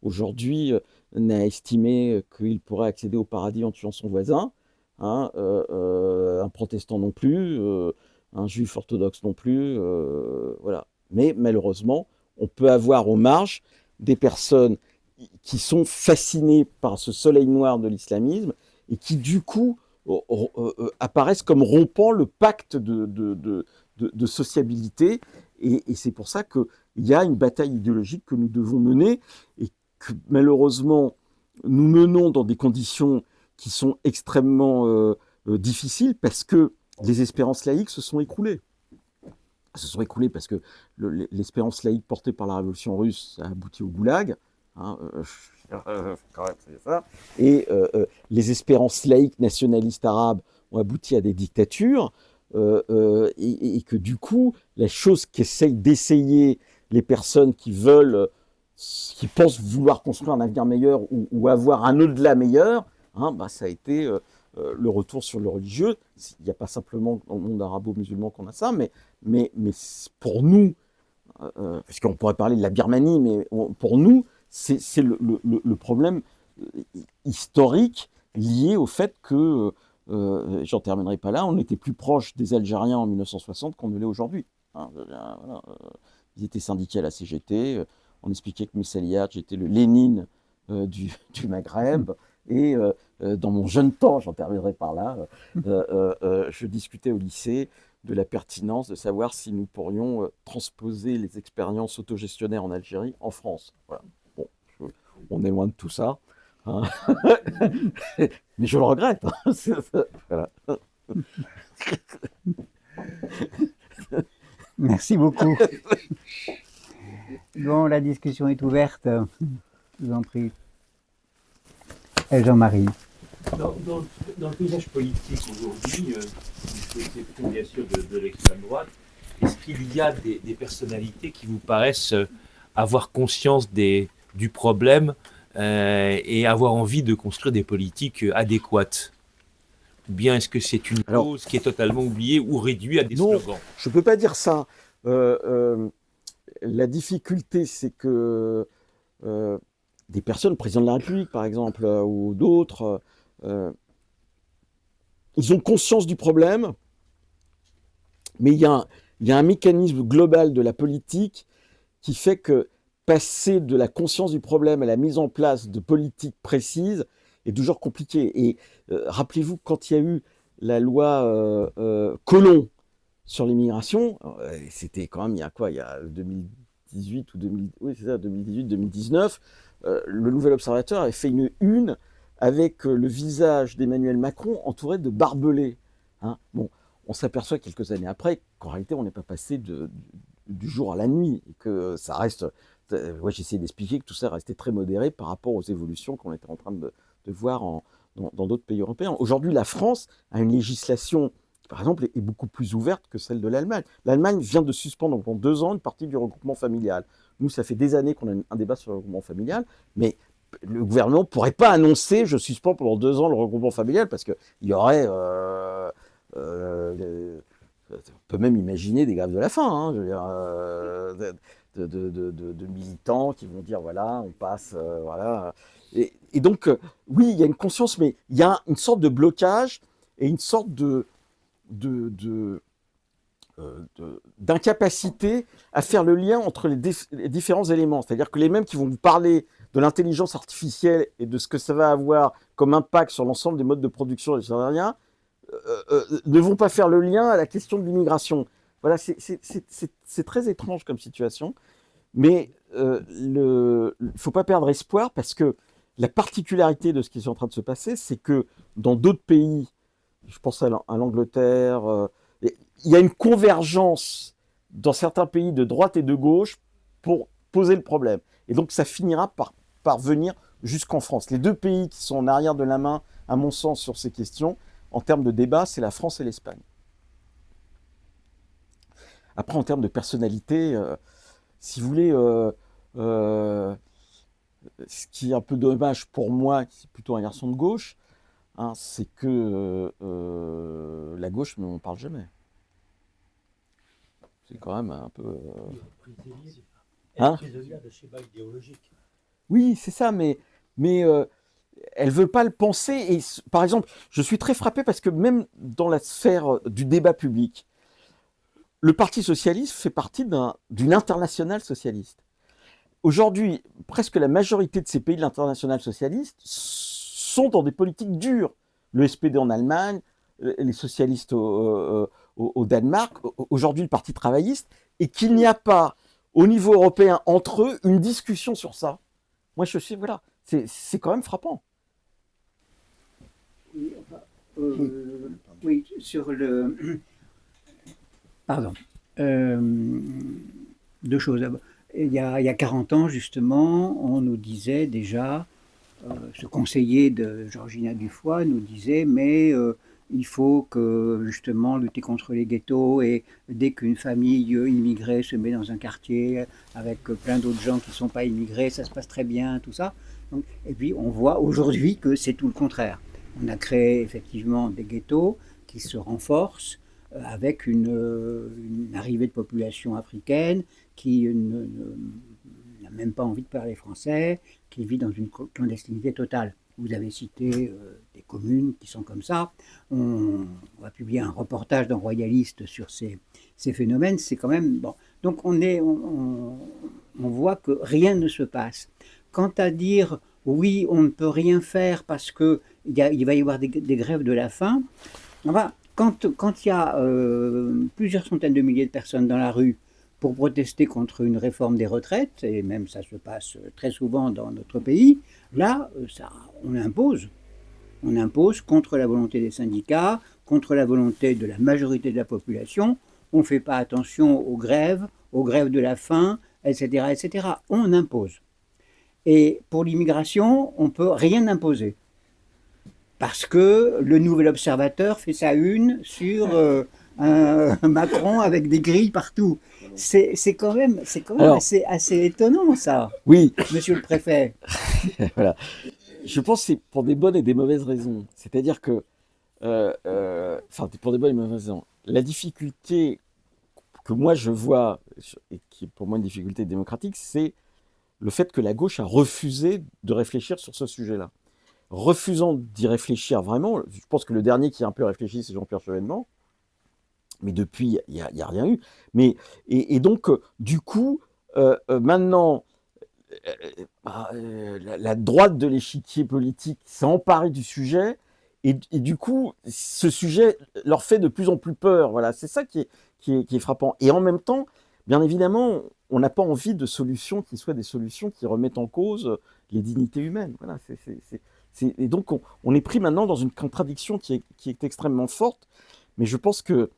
B: aujourd'hui n'a estimé qu'il pourrait accéder au paradis en tuant son voisin, hein, un protestant non plus, un juif orthodoxe non plus, voilà. Mais malheureusement, on peut avoir aux marges des personnes qui sont fascinées par ce soleil noir de l'islamisme et qui du coup apparaissent comme rompant le pacte de sociabilité. Et c'est pour ça qu'il y a une bataille idéologique que nous devons mener et que malheureusement nous menons dans des conditions qui sont extrêmement difficiles parce que les espérances laïques se sont écroulées. Se sont écroulées parce que l'espérance laïque portée par la révolution russe a abouti au goulag. Hein, quand même, c'est ça. Et les espérances laïques nationalistes arabes ont abouti à des dictatures. Et que du coup, la chose d'essayer les personnes qui pensent vouloir construire un avenir meilleur ou avoir un au-delà meilleur, hein, bah, ça a été le retour sur le religieux. Il n'y a pas simplement dans le monde arabo-musulman qu'on a ça, mais pour nous, parce qu'on pourrait parler de la Birmanie, mais pour nous, c'est le problème historique lié au fait que j'en terminerai pas là, on était plus proche des Algériens en 1960 qu'on ne l'est aujourd'hui. Hein, voilà, ils étaient syndiqués à la CGT, on expliquait que Messaliach était le Lénine du Maghreb, et dans mon jeune temps, j'en terminerai par là, je discutais au lycée de la pertinence de savoir si nous pourrions transposer les expériences autogestionnaires en Algérie en France. Voilà. Bon, on est loin de tout ça. Hein. Mais je le regrette. Voilà.
A: Merci beaucoup. Bon, la discussion est ouverte. Je vous en prie. Jean-Marie.
C: Dans le paysage politique aujourd'hui, sous l'exception bien sûr de l'extrême droite, est-ce qu'il y a des personnalités qui vous paraissent avoir conscience du problème et avoir envie de construire des politiques adéquates? Ou bien est-ce que c'est une cause qui est totalement oubliée ou réduite à des slogans?
B: Je ne peux pas dire ça. La difficulté, c'est que des personnes, le président de la République par exemple, ou d'autres, ils ont conscience du problème, mais il y a un mécanisme global de la politique qui fait que passer de la conscience du problème à la mise en place de politiques précises est toujours compliqué. Et rappelez-vous, quand il y a eu la loi Collomb sur l'immigration, c'était quand même, il y a 2018 ou 2018-2019, le Nouvel Observateur avait fait une une avec le visage d'Emmanuel Macron entouré de barbelés. Hein. Bon, on s'aperçoit quelques années après qu'en réalité, on n'est pas passé du jour à la nuit, et que ça reste... Ouais, j'essaie d'expliquer que tout ça restait très modéré par rapport aux évolutions qu'on était en train de voir dans d'autres pays européens. Aujourd'hui, la France a une législation qui, par exemple, est beaucoup plus ouverte que celle de l'Allemagne. L'Allemagne vient de suspendre pendant 2 ans une partie du regroupement familial. Nous, ça fait des années qu'on a un débat sur le regroupement familial, mais le gouvernement ne pourrait pas annoncer « je suspends pendant 2 ans le regroupement familial » parce qu'il y aurait... on peut même imaginer des grèves de la faim, hein, je veux dire, de militants qui vont dire voilà, on passe, voilà. Et donc, oui, il y a une conscience, mais il y a une sorte de blocage et une sorte d'incapacité à faire le lien entre les différents éléments. C'est-à-dire que les mêmes qui vont vous parler de l'intelligence artificielle et de ce que ça va avoir comme impact sur l'ensemble des modes de production des Algériens ne vont pas faire le lien à la question de l'immigration. Voilà, c'est très étrange comme situation, mais il ne faut pas perdre espoir parce que la particularité de ce qui est en train de se passer, c'est que dans d'autres pays, je pense à l'Angleterre, il y a une convergence dans certains pays de droite et de gauche pour poser le problème. Et donc ça finira par venir jusqu'en France. Les 2 pays qui sont en arrière de la main, à mon sens, sur ces questions, en termes de débat, c'est la France et l'Espagne. Après, en termes de personnalité, si vous voulez, ce qui est un peu dommage pour moi, qui est plutôt un garçon de gauche, hein, c'est que la gauche, mais on ne parle jamais. C'est quand même un peu... Hein?
C: Prisonnière de schéma idéologique.
B: Oui, c'est ça, mais elle ne veut pas le penser. Et par exemple, je suis très frappé parce que même dans la sphère du débat public, le Parti socialiste fait partie d'une internationale socialiste. Aujourd'hui, presque la majorité de ces pays de l'internationale socialiste sont dans des politiques dures. Le SPD en Allemagne, les socialistes au Danemark, aujourd'hui le Parti travailliste, et qu'il n'y a pas, au niveau européen, entre eux, une discussion sur ça. Moi, je suis, voilà, c'est quand même frappant.
A: Oui, oui, sur le... Pardon. Deux choses. Il y a 40 ans, justement, on nous disait déjà, ce conseiller de Georgina Dufoy nous disait, mais il faut que, justement, lutter contre les ghettos, et dès qu'une famille immigrée se met dans un quartier avec plein d'autres gens qui ne sont pas immigrés, ça se passe très bien, tout ça. Donc, et puis, on voit aujourd'hui que c'est tout le contraire. On a créé effectivement des ghettos qui se renforcent avec une arrivée de population africaine qui n'a même pas envie de parler français, qui vit dans une clandestinité totale. Vous avez cité des communes qui sont comme ça. On va publier un reportage dans Royaliste sur ces phénomènes. C'est quand même bon. Donc on voit que rien ne se passe. Quant à dire oui, on ne peut rien faire parce qu'il va y avoir des grèves de la faim, enfin, quand il y a plusieurs centaines de milliers de personnes dans la rue pour protester contre une réforme des retraites, et même ça se passe très souvent dans notre pays, là, on impose. On impose contre la volonté des syndicats, contre la volonté de la majorité de la population. On ne fait pas attention aux grèves de la faim, etc., etc. On impose. Et pour l'immigration, on ne peut rien imposer. Parce que le Nouvel Observateur fait sa une sur un Macron avec des grilles partout. C'est quand même alors, assez étonnant, ça.
B: Oui.
A: Monsieur le préfet.
B: Voilà. Je pense que c'est pour des bonnes et des mauvaises raisons. C'est-à-dire que, pour des bonnes et mauvaises raisons, la difficulté que moi je vois, et qui est pour moi une difficulté démocratique, c'est le fait que la gauche a refusé de réfléchir sur ce sujet-là. Refusant d'y réfléchir vraiment, je pense que le dernier qui a un peu réfléchi, c'est Jean-Pierre Chevènement, mais depuis, il n'y a rien eu. Et donc, du coup, maintenant, la droite de l'échiquier politique s'est emparée du sujet, et du coup, ce sujet leur fait de plus en plus peur. Voilà, c'est ça qui est frappant. Et en même temps, bien évidemment, on n'a pas envie de solutions qui soient des solutions qui remettent en cause les dignités humaines. Voilà, et donc, on est pris maintenant dans une contradiction qui est extrêmement forte, mais je pense que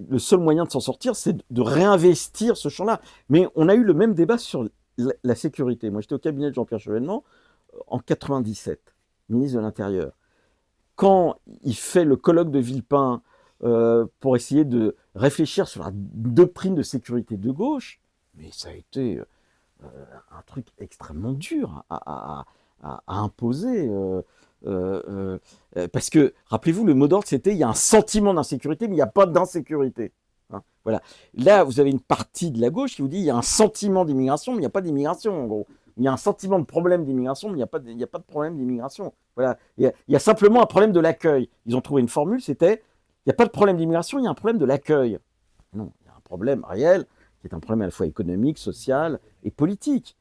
B: le seul moyen de s'en sortir, c'est de réinvestir ce champ-là. Mais on a eu le même débat sur la sécurité. Moi, j'étais au cabinet de Jean-Pierre Chevènement en 97, ministre de l'Intérieur. Quand il fait le colloque de Villepin pour essayer de réfléchir sur la doctrine de sécurité de gauche, mais ça a été un truc extrêmement dur à imposer. Parce que, rappelez-vous, le mot d'ordre, c'était il y a un sentiment d'insécurité, mais il n'y a pas d'insécurité. Hein, voilà. Là, vous avez une partie de la gauche qui vous dit il y a un sentiment d'immigration, mais il n'y a pas d'immigration, en gros. Il y a un sentiment de problème d'immigration, mais il n'y a pas de problème d'immigration. Voilà. Il y a simplement un problème de l'accueil. Ils ont trouvé une formule, c'était il n'y a pas de problème d'immigration, il y a un problème de l'accueil. Non, il y a un problème réel, qui est un problème à la fois économique, social et politique.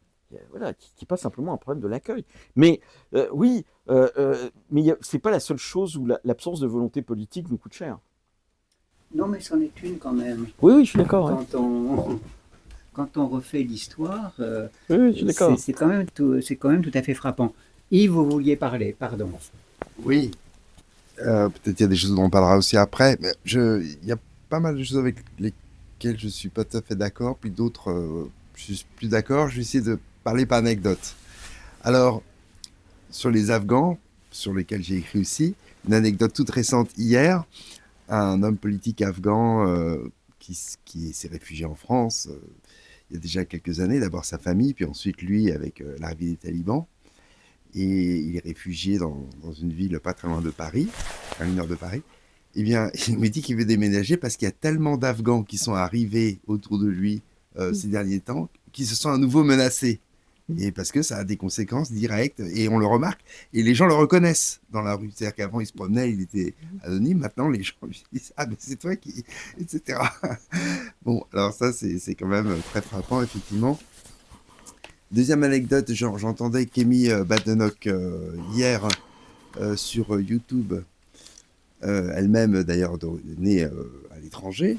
B: Voilà, qui n'est pas simplement un problème de l'accueil. Mais oui, mais ce n'est pas la seule chose où l'absence de volonté politique nous coûte cher.
A: Non, mais c'en est une quand même.
B: Oui, je suis d'accord.
A: Quand on refait l'histoire,
B: oui, je suis d'accord.
A: C'est quand même tout à fait frappant. Yves, vous vouliez parler, pardon.
D: Oui, peut-être il y a des choses dont on parlera aussi après. Mais il y a pas mal de choses avec lesquelles je ne suis pas tout à fait d'accord, puis d'autres, je suis plus d'accord. Je vais essayer de parler par anecdote. Alors, sur les Afghans, sur lesquels j'ai écrit aussi, une anecdote toute récente hier, un homme politique afghan qui s'est réfugié en France il y a déjà quelques années, d'abord sa famille, puis ensuite lui avec l'arrivée des talibans. Et il est réfugié dans une ville pas très loin de Paris, à 1 heure de Paris. Eh bien, il me dit qu'il veut déménager parce qu'il y a tellement d'Afghans qui sont arrivés autour de lui ces derniers temps, qui se sont à nouveau menacés. Et parce que ça a des conséquences directes, et on le remarque, et les gens le reconnaissent dans la rue. C'est-à-dire qu'avant, il se promenait, il était anonyme, maintenant, les gens lui disent « Ah, mais c'est toi qui... » etc. Bon, alors ça, c'est quand même très frappant, effectivement. Deuxième anecdote, j'entendais Kémy Badenoch hier sur YouTube, elle-même d'ailleurs née à l'étranger,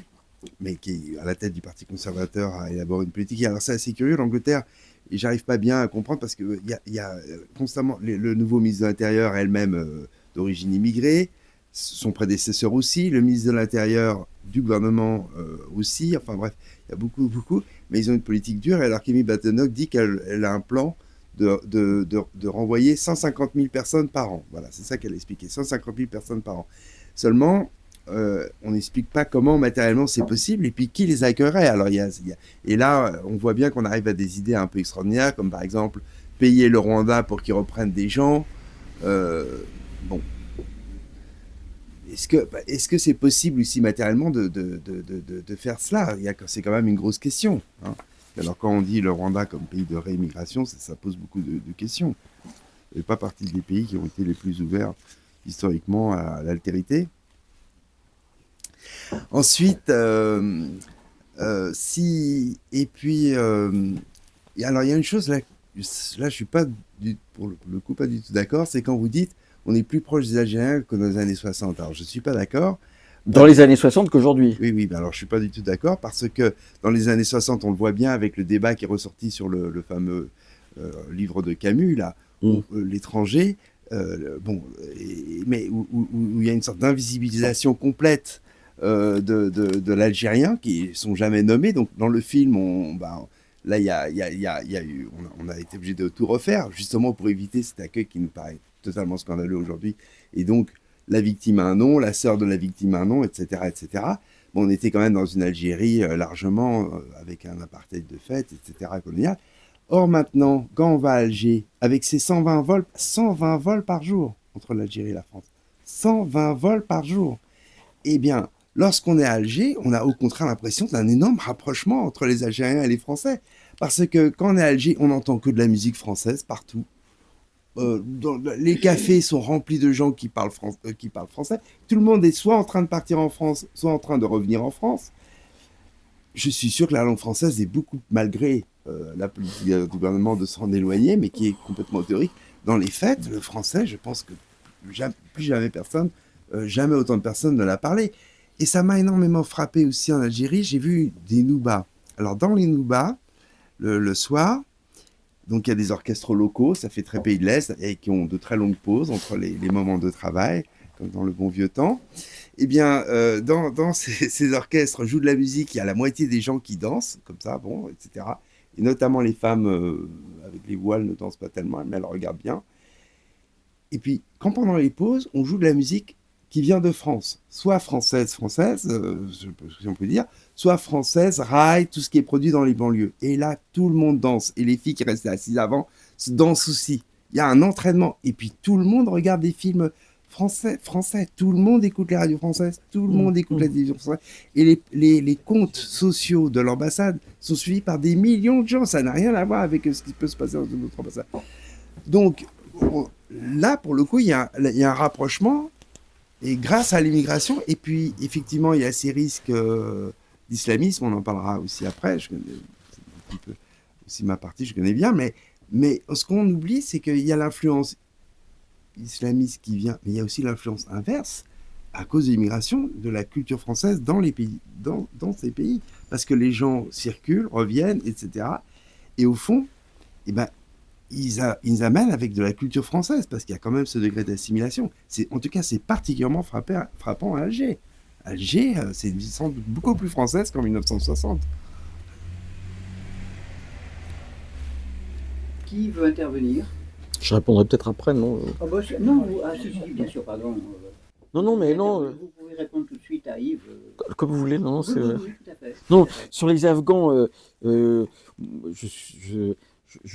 D: mais qui est à la tête du Parti conservateur, a élaboré une politique. Et alors c'est assez curieux, l'Angleterre, et j'arrive pas bien à comprendre parce qu'il y a constamment le nouveau ministre de l'Intérieur, elle-même d'origine immigrée, son prédécesseur aussi, le ministre de l'Intérieur du gouvernement aussi, enfin bref, il y a beaucoup, mais ils ont une politique dure. Et alors Kémy Badenoch dit qu'elle a un plan de renvoyer 150 000 personnes par an. Voilà, c'est ça qu'elle a expliqué, 150 000 personnes par an. Seulement, on n'explique pas comment matériellement c'est possible et puis qui les accueillerait. Alors, et là, on voit bien qu'on arrive à des idées un peu extraordinaires, comme par exemple payer le Rwanda pour qu'ils reprennent des gens. Bon. Est-ce que c'est possible aussi matériellement de faire cela? C'est quand même une grosse question. Hein. Alors quand on dit le Rwanda comme pays de réimmigration, ça pose beaucoup de questions. Ça fait pas partie des pays qui ont été les plus ouverts historiquement à l'altérité. Ensuite, alors il y a une chose là je suis pas pour le coup pas du tout d'accord, c'est quand vous dites on est plus proche des Algériens que dans les années 60. Alors je suis pas d'accord.
B: Dans les années 60 qu'aujourd'hui.
D: Oui, ben alors je suis pas du tout d'accord parce que dans les années 60, on le voit bien avec le débat qui est ressorti sur le fameux livre de Camus là, où l'étranger, mais où il y a une sorte d'invisibilisation complète de l'Algérien qui sont jamais nommés. Donc dans le film, on a été obligé de tout refaire justement pour éviter cet accueil qui nous paraît totalement scandaleux aujourd'hui. Et donc la victime a un nom, la sœur de la victime a un nom, etc., etc. Bon, on était quand même dans une Algérie largement avec un apartheid de fait, etc., colonial. Or maintenant, quand on va à Alger, avec ces 120 vols par jour entre l'Algérie et la France, 120 vols par jour, eh bien, lorsqu'on est à Alger, on a au contraire l'impression d'un énorme rapprochement entre les Algériens et les Français. Parce que quand on est à Alger, on n'entend que de la musique française partout. Les cafés sont remplis de gens qui parlent français. Tout le monde est soit en train de partir en France, soit en train de revenir en France. Je suis sûr que la langue française est beaucoup, malgré la politique du gouvernement de s'en éloigner, mais qui est complètement théorique. Dans les faits, le français, je pense que plus jamais jamais autant de personnes ne l'a parlé. Et ça m'a énormément frappé aussi en Algérie. J'ai vu des noubas. Alors dans les noubas, le soir, donc il y a des orchestres locaux, ça fait très pays de l'Est, et qui ont de très longues pauses entre les moments de travail, comme dans le bon vieux temps. Eh bien, dans ces orchestres jouent de la musique, il y a la moitié des gens qui dansent, comme ça, bon, etc. Et notamment les femmes avec les voiles ne dansent pas tellement, mais elles regardent bien. Et puis, quand pendant les pauses, on joue de la musique qui vient de France, soit française, si on peut dire, soit française, rail, tout ce qui est produit dans les banlieues. Et là, tout le monde danse. Et les filles qui restaient assises avant dansent aussi. Il y a un entraînement. Et puis, tout le monde regarde des films français. Tout le monde écoute les radios françaises. Tout le monde écoute la télévision française. Et les comptes sociaux de l'ambassade sont suivis par des millions de gens. Ça n'a rien à voir avec ce qui peut se passer dans une autre ambassade. Donc, là, pour le coup, il y a un rapprochement. Et grâce à l'immigration, et puis effectivement, il y a ces risques d'islamisme, on en parlera aussi après, je connais un petit peu aussi ma partie, je connais bien, mais ce qu'on oublie, c'est qu'il y a l'influence islamiste qui vient, mais il y a aussi l'influence inverse, à cause de l'immigration, de la culture française dans les pays, dans ces pays, parce que les gens circulent, reviennent, etc. Et au fond, eh ben, ils amènent avec de la culture française, parce qu'il y a quand même ce degré d'assimilation. En tout cas, c'est particulièrement frappant à Alger. Alger, c'est une vie beaucoup plus française qu'en 1960.
A: Qui veut intervenir?
B: Je répondrai peut-être après, non
A: Non, si, bien sûr, pardon.
B: Non, mais non.
A: Vous pouvez répondre tout de suite à Yves.
B: Comme vous voulez, non,
A: Oui,
B: c'est...
A: oui, oui, tout à fait.
B: Non,
A: Tout à fait.
B: sur les Afghans, je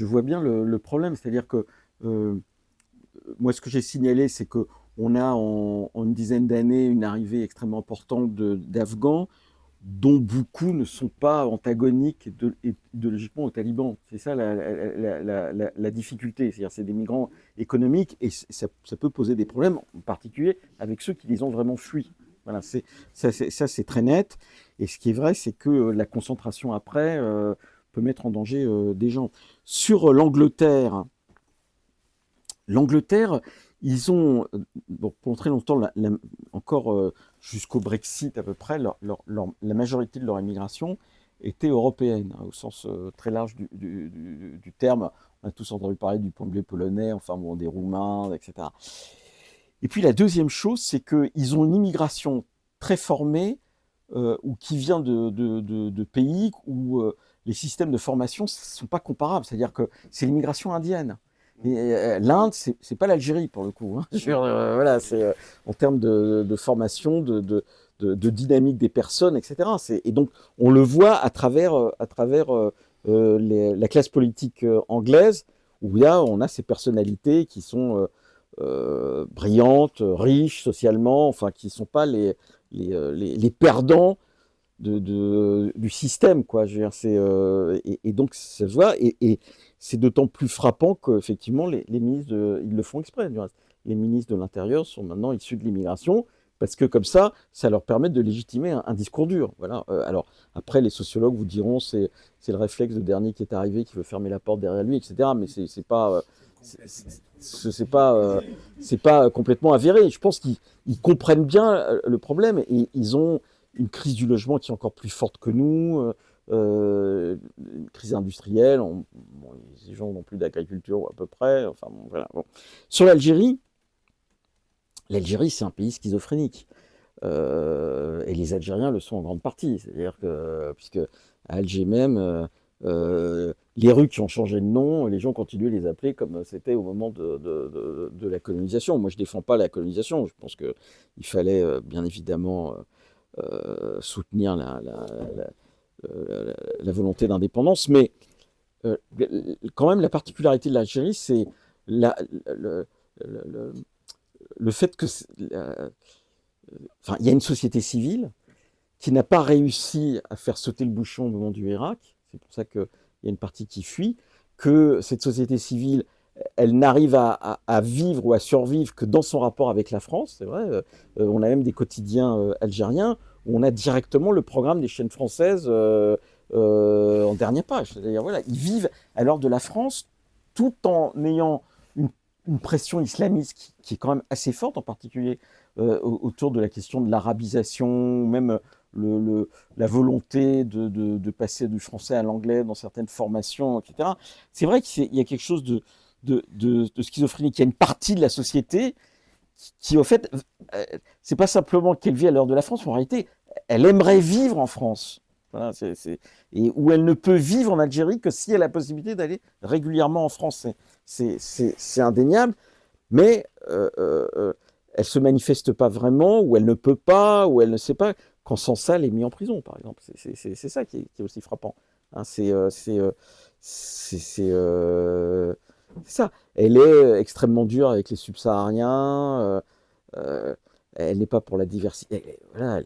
B: vois bien le problème. C'est-à-dire que euh, moi, ce que j'ai signalé, c'est que on a en une dizaine d'années une arrivée extrêmement importante d'Afghans dont beaucoup ne sont pas antagoniques idéologiquement aux talibans. C'est ça la difficulté. C'est-à-dire c'est des migrants économiques et ça peut poser des problèmes, en particulier avec ceux qui les ont vraiment fuis. Voilà, ça c'est très net. Et ce qui est vrai, c'est que la concentration après peut mettre en danger des gens. Sur l'Angleterre, ils ont, bon, pendant très longtemps, encore jusqu'au Brexit à peu près, la majorité de leur immigration était européenne, hein, au sens très large du terme. On a tous entendu parler du pont de lait polonais, enfin bon, des Roumains, etc. Et puis la deuxième chose, c'est qu'ils ont une immigration très formée ou qui vient de pays où les systèmes de formation ne sont pas comparables. C'est-à-dire que c'est l'immigration indienne. L'Inde, c'est pas l'Algérie pour le coup. Hein. Voilà, c'est en termes de formation, de dynamique des personnes, etc. Et donc on le voit à travers la classe politique anglaise, où là on a ces personnalités qui sont brillantes, riches socialement, enfin qui ne sont pas les perdants du système, quoi. Je veux dire, et donc ça se voit, et c'est d'autant plus frappant qu'effectivement les ministres, ils le font exprès, du reste. Les ministres de l'Intérieur sont maintenant issus de l'immigration, parce que comme ça leur permet de légitimer un discours dur. Voilà. Alors après, les sociologues vous diront c'est le réflexe de dernier qui est arrivé, qui veut fermer la porte derrière lui, etc. Mais c'est pas complètement avéré. Je pense qu'ils comprennent bien le problème et ils ont une crise du logement qui est encore plus forte que nous, une crise industrielle. Bon, les gens n'ont plus d'agriculture à peu près. Enfin, bon, voilà, bon. Sur l'Algérie, c'est un pays schizophrénique. Et les Algériens le sont en grande partie. C'est-à-dire que, puisque à Alger même, les rues qui ont changé de nom, les gens continuent de les appeler comme c'était au moment de la colonisation. Moi, je ne défends pas la colonisation. Je pense qu'il fallait bien évidemment soutenir la volonté d'indépendance. Mais quand même, la particularité de l'Algérie, c'est le fait que... Enfin, il y a une société civile qui n'a pas réussi à faire sauter le bouchon au moment du Irak. C'est pour ça qu'il y a une partie qui fuit. Que cette société civile, elle n'arrive à vivre ou à survivre que dans son rapport avec la France. C'est vrai. On a même des quotidiens algériens où on a directement le programme des chaînes françaises en dernière page. C'est-à-dire, voilà, ils vivent à l'heure de la France tout en ayant une pression islamiste qui est quand même assez forte, en particulier autour de la question de l'arabisation, même la volonté de passer du français à l'anglais dans certaines formations, etc. C'est vrai qu'il y a quelque chose de schizophrénique. Il y a une partie de la société qui au fait, c'est pas simplement qu'elle vit à l'heure de la France, mais en réalité, elle aimerait vivre en France. Voilà, et où elle ne peut vivre en Algérie que si elle a la possibilité d'aller régulièrement en France. C'est indéniable, mais elle se manifeste pas vraiment, ou elle ne peut pas, ou elle ne sait pas, quand Sansal est mis en prison, par exemple. C'est ça qui est aussi frappant. Hein, c'est ça. Elle est extrêmement dure avec les subsahariens. Elle n'est pas pour la diversité. Voilà,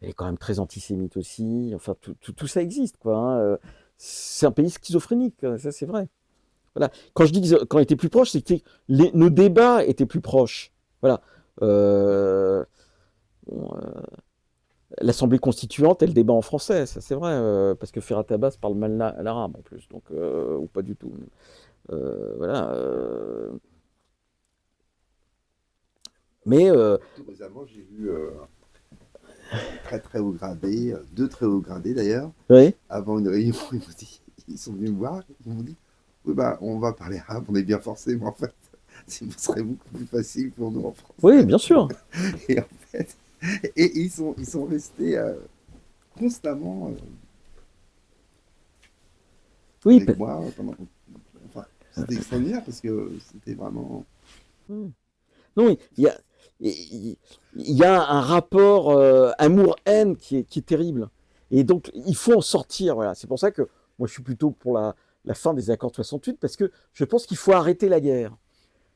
B: elle est quand même très antisémite aussi. Enfin, tout ça existe, quoi. Hein. C'est un pays schizophrénique, ça c'est vrai. Voilà. Quand je dis quand on était plus proche, c'est que nos débats étaient plus proches. Voilà. Bon, l'Assemblée constituante, elle débat en français, ça c'est vrai, parce que Ferhat Abbas parle mal l'arabe en plus, donc ou pas du tout. Voilà. Mais
D: Tout récemment, j'ai vu très très haut gradé, deux très hauts gradés d'ailleurs,
B: oui.
D: avant une réunion, ils sont venus me voir, ils m'ont dit oui, bah, on va parler arabe, on est bien forcé, mais en fait, ce serait beaucoup plus facile pour nous en France.
B: Oui, bien sûr.
D: Et en fait, ils sont restés constamment
B: Oui,
D: avec moi. Enfin, c'était extraordinaire parce que c'était vraiment.
B: Non, il y a il y a un rapport amour-haine qui est terrible. Et donc, il faut en sortir. Voilà. C'est pour ça que moi, je suis plutôt pour la fin des accords de 68, parce que je pense qu'il faut arrêter la guerre.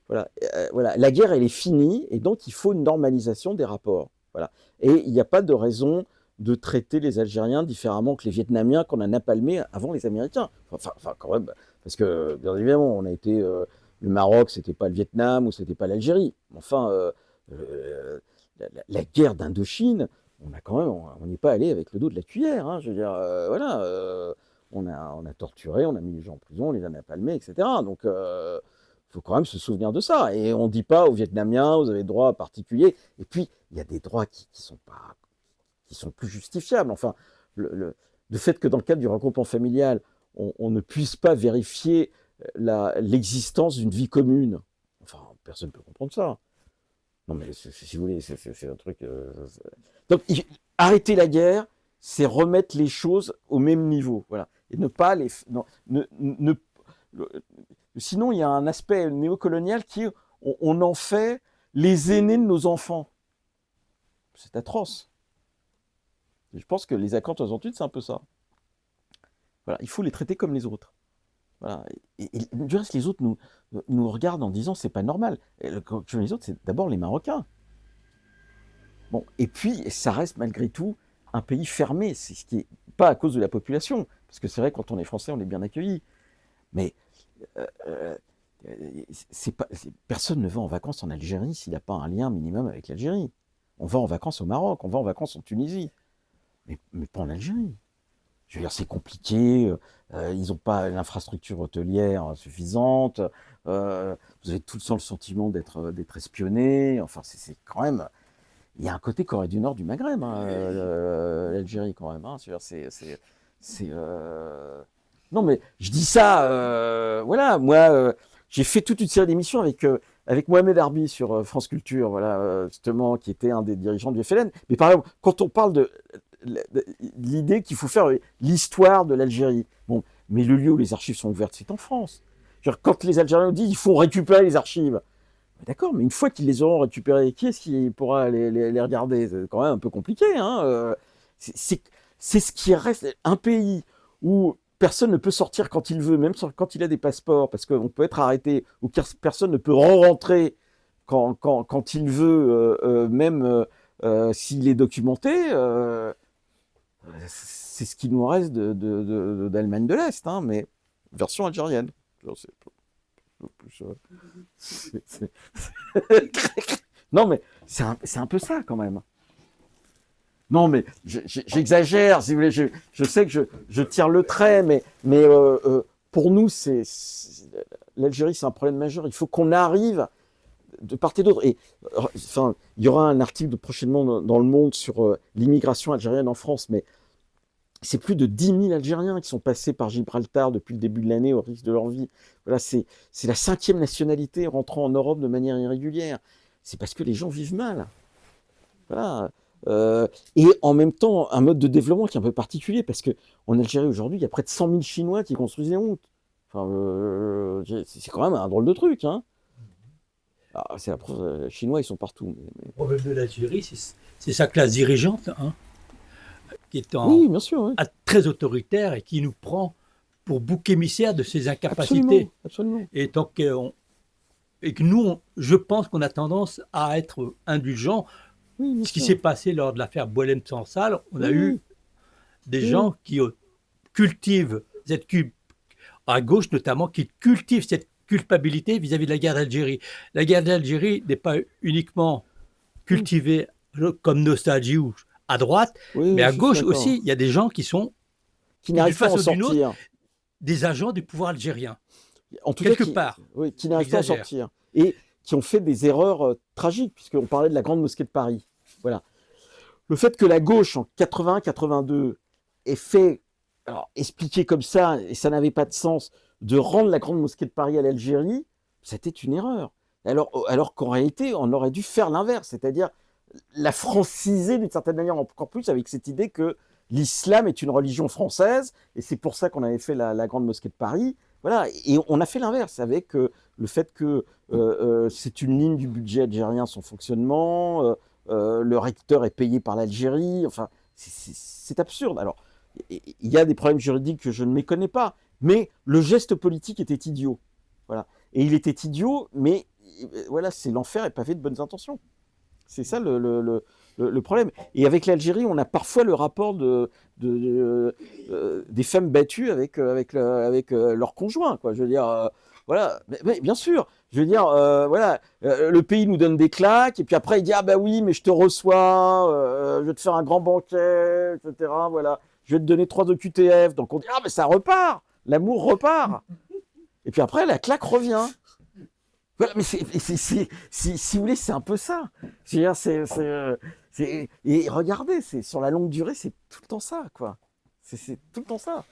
B: Voilà. Voilà. La guerre, elle est finie, et donc il faut une normalisation des rapports. Voilà. Et il n'y a pas de raison de traiter les Algériens différemment que les Vietnamiens qu'on a napalmés avant les Américains. Enfin, quand même, parce que, bien évidemment, on a été... le Maroc, c'était pas le Vietnam ou c'était pas l'Algérie. Enfin, la guerre d'Indochine, on n'est pas allé avec le dos de la cuillère. Hein, je veux dire, voilà, on a torturé, on a mis les gens en prison, on les a napalmés, etc. Donc, faut quand même se souvenir de ça. Et on dit pas aux Vietnamiens, vous avez droit particuliers. Et puis, il y a des droits qui sont plus justifiables. Enfin, le fait que dans le cadre du regroupement familial, on ne puisse pas vérifier l'existence d'une vie commune. Enfin, personne ne peut comprendre ça. Non, mais si vous voulez, c'est un truc... Donc, arrêter la guerre, c'est remettre les choses au même niveau. Voilà. Et ne pas les... Non, sinon, il y a un aspect néocolonial qui... On en fait les aînés de nos enfants. C'est atroce. Et je pense que les accords de 68, c'est un peu ça. Voilà, il faut les traiter comme les autres. Voilà. Et du reste, les autres nous regardent en disant c'est pas normal. Et les autres, c'est d'abord les Marocains. Bon, et puis, ça reste malgré tout un pays fermé. C'est ce qui est pas à cause de la population, parce que c'est vrai, quand on est français, on est bien accueilli. Mais personne ne va en vacances en Algérie s'il n'a pas un lien minimum avec l'Algérie. On va en vacances au Maroc, on va en vacances en Tunisie, mais pas en Algérie. Je veux dire, c'est compliqué, ils n'ont pas l'infrastructure hôtelière suffisante, vous avez tout le temps le sentiment d'être espionné, enfin, c'est quand même... Il y a un côté Corée du Nord du Maghreb, hein, l'Algérie quand même. Hein, Non, mais je dis ça, voilà, moi, j'ai fait toute une série d'émissions avec Mohamed Arbi sur France Culture, voilà, justement, qui était un des dirigeants du FLN. Mais par exemple, quand on parle de l'idée qu'il faut faire l'histoire de l'Algérie, bon, mais le lieu où les archives sont ouvertes, c'est en France. Quand les Algériens disent qu'il faut récupérer les archives, d'accord, mais une fois qu'ils les auront récupérées, qui est-ce qui pourra les regarder? C'est quand même un peu compliqué. Hein, c'est ce qui reste un pays où personne ne peut sortir quand il veut, même quand il a des passeports, parce qu'on peut être arrêté, où personne ne peut rentrer quand il veut, même s'il est documenté. C'est ce qui nous reste d'Allemagne de l'Est, hein, mais version algérienne. Non, mais c'est un peu ça quand même. Non, mais j'exagère, si vous voulez. Je sais que je tire le trait, mais pour nous, l'Algérie, c'est un problème majeur. Il faut qu'on arrive de part et d'autre. Et enfin, il y aura un article prochainement dans Le Monde sur l'immigration algérienne en France, mais c'est plus de 10 000 Algériens qui sont passés par Gibraltar depuis le début de l'année au risque de leur vie. Voilà, c'est la 5e nationalité rentrant en Europe de manière irrégulière. C'est parce que les gens vivent mal. Voilà. Et en même temps, un mode de développement qui est un peu particulier, parce qu'en Algérie aujourd'hui, il y a près de 100 000 Chinois qui construisent des routes. Enfin, c'est quand même un drôle de truc. Hein. Alors, les Chinois, ils sont partout.
E: Le problème de l'Algérie, c'est sa classe dirigeante, hein, qui est
B: oui, bien sûr, oui.
E: Très autoritaire et qui nous prend pour bouc émissaire de ses incapacités.
B: Absolument.
E: Et tant et que nous, je pense qu'on a tendance à être indulgents.
B: Oui,
E: ce qui s'est passé lors de l'affaire Boualem-Sansal, on a eu des gens qui cultivent à gauche notamment, qui cultivent cette culpabilité vis-à-vis de la guerre d'Algérie. La guerre d'Algérie n'est pas uniquement cultivée comme nostalgie ou à droite, mais à gauche aussi, il y a des gens qui
B: n'arrivent pas à en sortir.
E: Des agents du pouvoir algérien,
B: en tout
E: quelque
B: cas,
E: part.
B: Oui, qui n'arrivent pas à en sortir. Et qui ont fait des erreurs tragiques, puisqu'on parlait de la Grande Mosquée de Paris. Voilà. Le fait que la gauche, en 81-82, ait fait, expliquer comme ça, et ça n'avait pas de sens, de rendre la Grande Mosquée de Paris à l'Algérie, c'était une erreur. Alors qu'en réalité, on aurait dû faire l'inverse, c'est-à-dire la franciser d'une certaine manière encore plus, avec cette idée que l'islam est une religion française, et c'est pour ça qu'on avait fait la Grande Mosquée de Paris. voilà, et on a fait l'inverse avec le fait que c'est une ligne du budget algérien, son fonctionnement, le recteur est payé par l'Algérie, enfin, c'est absurde. Alors, il y a des problèmes juridiques que je ne méconnais pas, mais le geste politique était idiot. Voilà. Et il était idiot, mais voilà, c'est l'enfer est pavé de bonnes intentions. C'est ça le problème. Et avec l'Algérie, on a parfois le rapport des femmes battues avec leurs conjoints, quoi. Je veux dire, voilà, mais bien sûr. Je veux dire, voilà, le pays nous donne des claques, et puis après il dit ah bah oui, mais je te reçois, je vais te faire un grand banquet, etc. Voilà, je vais te donner 3 OQTF. Donc on dit ah mais ça repart, l'amour repart. Et puis après la claque revient. Voilà, mais si vous voulez, c'est un peu ça. Et regardez, sur la longue durée, c'est tout le temps ça, quoi. C'est tout le temps ça.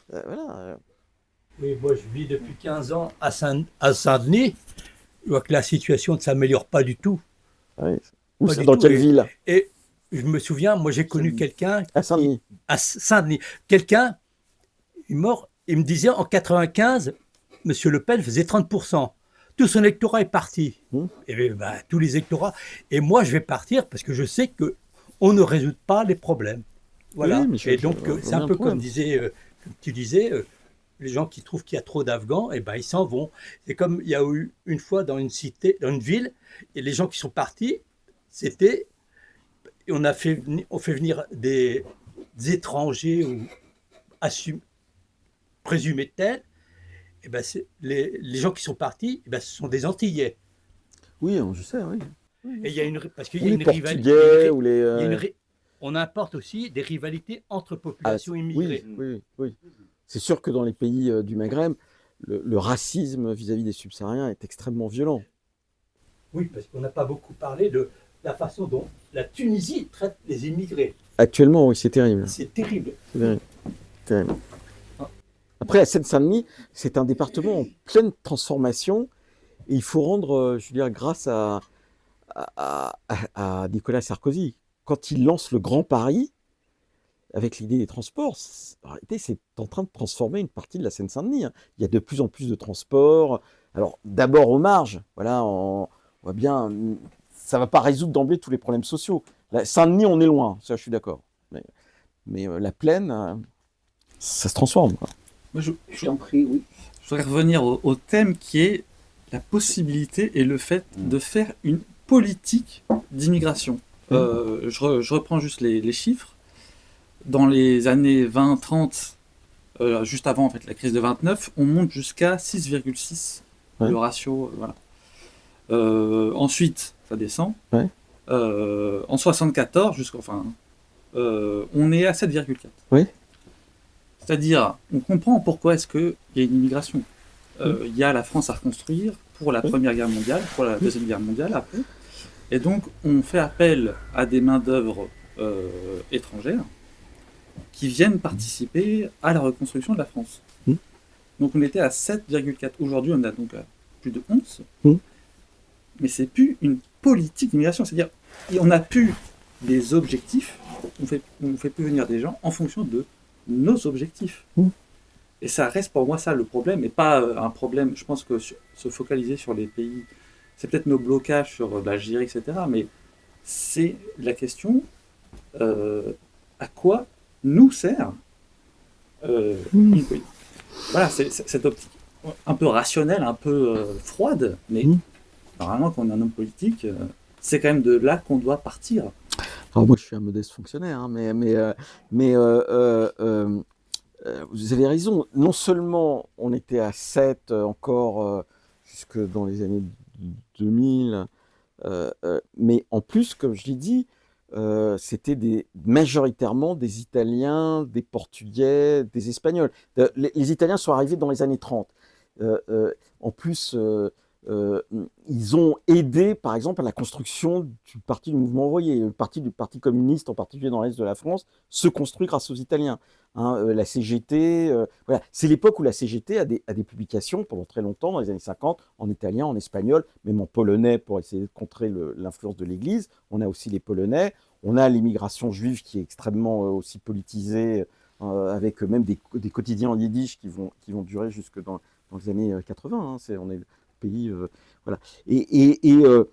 B: Voilà.
E: Oui, moi je vis depuis 15 ans à Saint-Denis. Je vois que la situation ne s'améliore pas du tout.
B: Ouais. Où
E: Pas
B: c'est
E: du
B: dans
E: tout.
B: quelle ville?
E: Et je me souviens, moi j'ai connu quelqu'un
B: À Saint-Denis.
E: à Saint-Denis. Quelqu'un est mort, il me disait en 95, M. Le Pen faisait 30%. Tout son électorat est parti. Et bien, tous les électorats. Et moi, je vais partir parce que je sais qu'on ne résout pas les problèmes. Voilà.
B: Oui, mais
E: et donc, c'est un peu comme tu disais, les gens qui trouvent qu'il y a trop d'Afghans, et ben, ils s'en vont. C'est comme il y a eu une fois dans une cité, dans une ville, et les gens qui sont partis, on fait venir des étrangers ou présumés tels. Et ben les gens qui sont partis, ce sont des Antillais.
B: Oui, je sais, oui.
E: Et il y a parce qu'il
B: Ou
E: y a
B: les
E: une
B: Portugais,
E: rivalité.
B: ou les...
E: On importe aussi des rivalités entre populations immigrées.
B: Oui. C'est sûr que dans les pays du Maghreb, le racisme vis-à-vis des subsahariens est extrêmement violent.
E: Oui, parce qu'on n'a pas beaucoup parlé de la façon dont la Tunisie traite les immigrés.
B: Actuellement, oui, c'est terrible.
E: C'est terrible.
B: C'est terrible. Après, la Seine-Saint-Denis, c'est un département en pleine transformation. Et il faut rendre, je veux dire, grâce à Nicolas Sarkozy. Quand il lance le Grand Paris, avec l'idée des transports, en réalité, c'est en train de transformer une partie de la Seine-Saint-Denis. Il y a de plus en plus de transports. Alors, d'abord aux marges. Voilà, on voit bien, ça ne va pas résoudre d'emblée tous les problèmes sociaux. Saint-Denis, on est loin, ça, je suis d'accord. Mais la plaine, ça se transforme, quoi.
F: Moi,
A: Je t'en prie, oui.
F: je voudrais revenir au thème qui est la possibilité et le fait de faire une politique d'immigration. Je reprends juste les chiffres. Dans les années 20-30, juste avant en fait, la crise de 29, on monte jusqu'à 6,6, le ratio. Voilà. Ensuite, ça descend.
B: Ouais.
F: En 74, on est à 7,4.
B: Oui.
F: C'est-à-dire, on comprend pourquoi est-ce qu'il y a une immigration. Il y a la France à reconstruire pour la Première Guerre mondiale, pour la Deuxième Guerre mondiale après. Et donc, on fait appel à des main-d'œuvre étrangères qui viennent participer à la reconstruction de la France. Donc, on était à 7,4. Aujourd'hui, on a donc à plus de 11. Mais c'est plus une politique d'immigration. C'est-à-dire, on n'a plus des objectifs. On fait plus venir des gens en fonction de nos objectifs. Et ça reste pour moi ça le problème, et pas un problème, je pense que se focaliser sur les pays, c'est peut-être nos blocages sur l'Algérie, etc., mais c'est la question, à quoi nous sert une politique. Voilà, c'est cette optique un peu rationnelle, un peu froide, mais normalement quand on est un homme politique, c'est quand même de là qu'on doit partir.
B: Alors moi, je suis un modeste fonctionnaire, hein, mais vous avez raison. Non seulement on était à 7 encore jusque dans les années 2000, mais en plus, comme je l'ai dit, c'était majoritairement des Italiens, des Portugais, des Espagnols. Les Italiens sont arrivés dans les années 30. En plus, ils ont aidé, par exemple, à la construction du parti du mouvement ouvrier. Le parti communiste, en particulier dans l'Est de la France, se construit grâce aux Italiens. La CGT, voilà. C'est l'époque où la CGT a des publications pendant très longtemps, dans les années 50, en italien, en espagnol, même en polonais pour essayer de contrer l'influence de l'Église. On a aussi les Polonais. On a l'immigration juive qui est extrêmement aussi politisée avec même des quotidiens en yiddish qui vont durer jusque dans les années 80. Hein. On est le pays, voilà. Les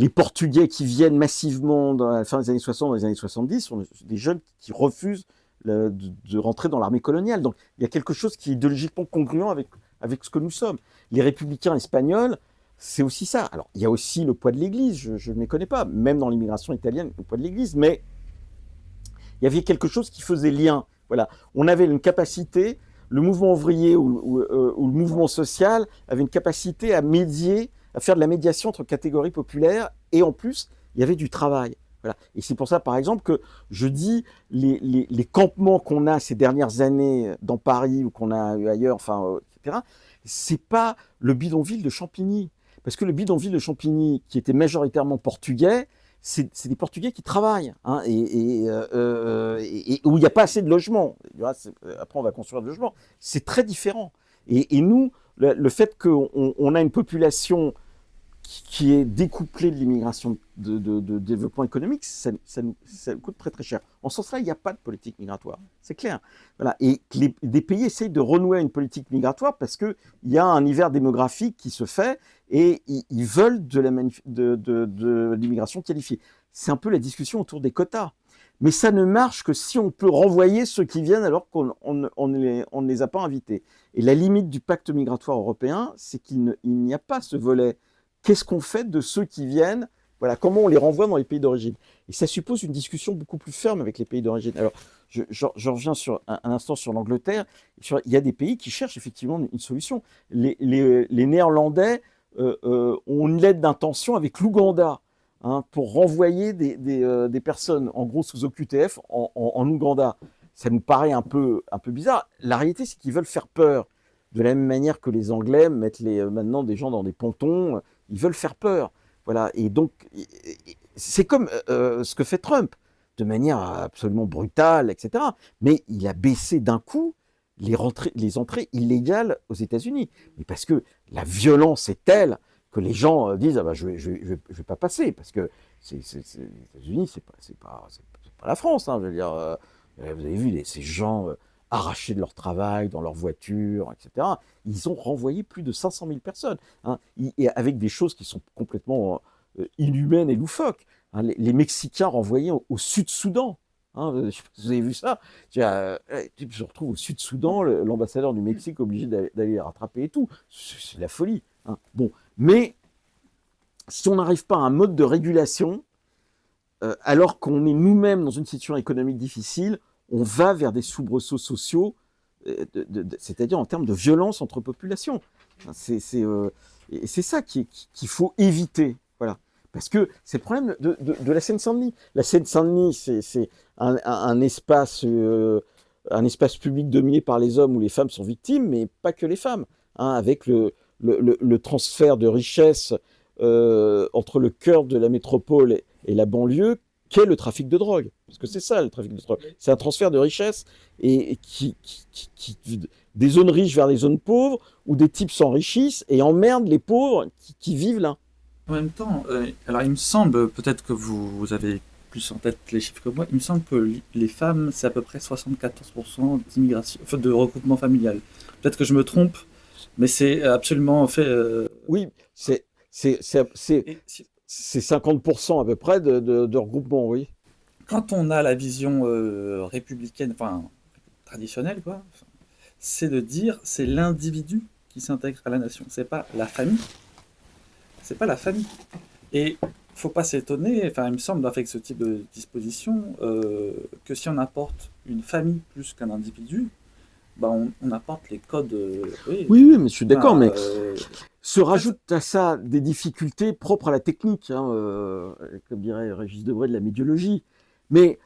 B: Portugais qui viennent massivement dans la fin des années 60, dans les années 70, sont des jeunes qui refusent de rentrer dans l'armée coloniale. Donc il y a quelque chose qui est idéologiquement congruent avec ce que nous sommes. Les républicains espagnols, c'est aussi ça. Alors il y a aussi le poids de l'Église, je ne les connais pas, même dans l'immigration italienne, le poids de l'Église, mais il y avait quelque chose qui faisait lien. Voilà. On avait une capacité, le mouvement ouvrier ou le mouvement social avait une capacité à médier, à faire de la médiation entre catégories populaires, et en plus, il y avait du travail. Voilà. Et c'est pour ça, par exemple, que je dis les campements qu'on a ces dernières années dans Paris ou qu'on a eu ailleurs, enfin, etc., c'est pas le bidonville de Champigny. Parce que le bidonville de Champigny, qui était majoritairement portugais, c'est des Portugais qui travaillent, hein, et où il n'y a pas assez de logements. Après, on va construire des logements. C'est très différent. Et nous, le fait qu'on a une population qui est découplée de l'immigration, de développement économique, ça coûte très très cher. En ce sens-là, il n'y a pas de politique migratoire, c'est clair. Voilà. Et des pays essayent de renouer une politique migratoire parce qu'il y a un hiver démographique qui se fait et ils veulent de l'immigration qualifiée. C'est un peu la discussion autour des quotas. Mais ça ne marche que si on peut renvoyer ceux qui viennent alors qu'on ne les a pas invités. Et la limite du pacte migratoire européen, c'est qu'il n'y a pas ce volet. Qu'est-ce qu'on fait de ceux qui viennent? Voilà, comment on les renvoie dans les pays d'origine? Et ça suppose une discussion beaucoup plus ferme avec les pays d'origine. Alors, je reviens un instant sur l'Angleterre. Il y a des pays qui cherchent effectivement une solution. Les Néerlandais ont une lettre d'intention avec l'Ouganda, hein, pour renvoyer des personnes, en gros, sous OQTF en Ouganda. Ça nous paraît un peu bizarre. La réalité, c'est qu'ils veulent faire peur. De la même manière que les Anglais mettent maintenant des gens dans des pontons, ils veulent faire peur. Voilà. Et donc, c'est comme ce que fait Trump, de manière absolument brutale, etc. Mais il a baissé d'un coup les entrées illégales aux États-Unis. Mais parce que la violence est telle que les gens disent, ah bah, je vais pas passer, parce que les États-Unis, c'est pas la France. Hein, je veux dire, vous avez vu ces gens arrachés de leur travail, dans leur voiture, etc. Ils ont renvoyé plus de 500 000 personnes, hein, et avec des choses qui sont complètement inhumaines et loufoques. Hein, les Mexicains renvoyés au Sud-Soudan. Hein, je sais pas si vous avez vu ça. Tu se retrouves au Sud-Soudan, l'ambassadeur du Mexique obligé d'aller les rattraper et tout. C'est de la folie. Hein. Bon, mais si on n'arrive pas à un mode de régulation, alors qu'on est nous-mêmes dans une situation économique difficile, on va vers des soubresauts sociaux, c'est-à-dire en termes de violence entre populations. C'est ça qu'il faut éviter. Voilà. Parce que c'est le problème de la Seine-Saint-Denis. La Seine-Saint-Denis, c'est un espace public dominé par les hommes où les femmes sont victimes, mais pas que les femmes. Hein, avec le transfert de richesse entre le cœur de la métropole et la banlieue, qu'est le trafic de drogue. Parce que c'est ça, le trafic de drogue. C'est un transfert de richesse et des zones riches vers des zones pauvres, où des types s'enrichissent et emmerdent les pauvres qui vivent là.
F: En même temps, alors il me semble, peut-être que vous avez plus en tête les chiffres que moi, il me semble que les femmes, c'est à peu près 74% d'immigration, enfin, de regroupement familial. Peut-être que je me trompe, mais c'est absolument fait...
B: Oui, c'est 50% à peu près de regroupement, oui.
F: Quand on a la vision républicaine, enfin traditionnelle, quoi, c'est de dire c'est l'individu qui s'intègre à la nation, c'est pas la famille. C'est pas la famille. Et faut pas s'étonner, enfin il me semble avec ce type de disposition que si on apporte une famille plus qu'un individu, bah on apporte les codes.
B: Oui, mais je suis d'accord, mais se rajoutent à ça des difficultés propres à la technique, hein, comme dirait Régis Debray de la médiologie. Mais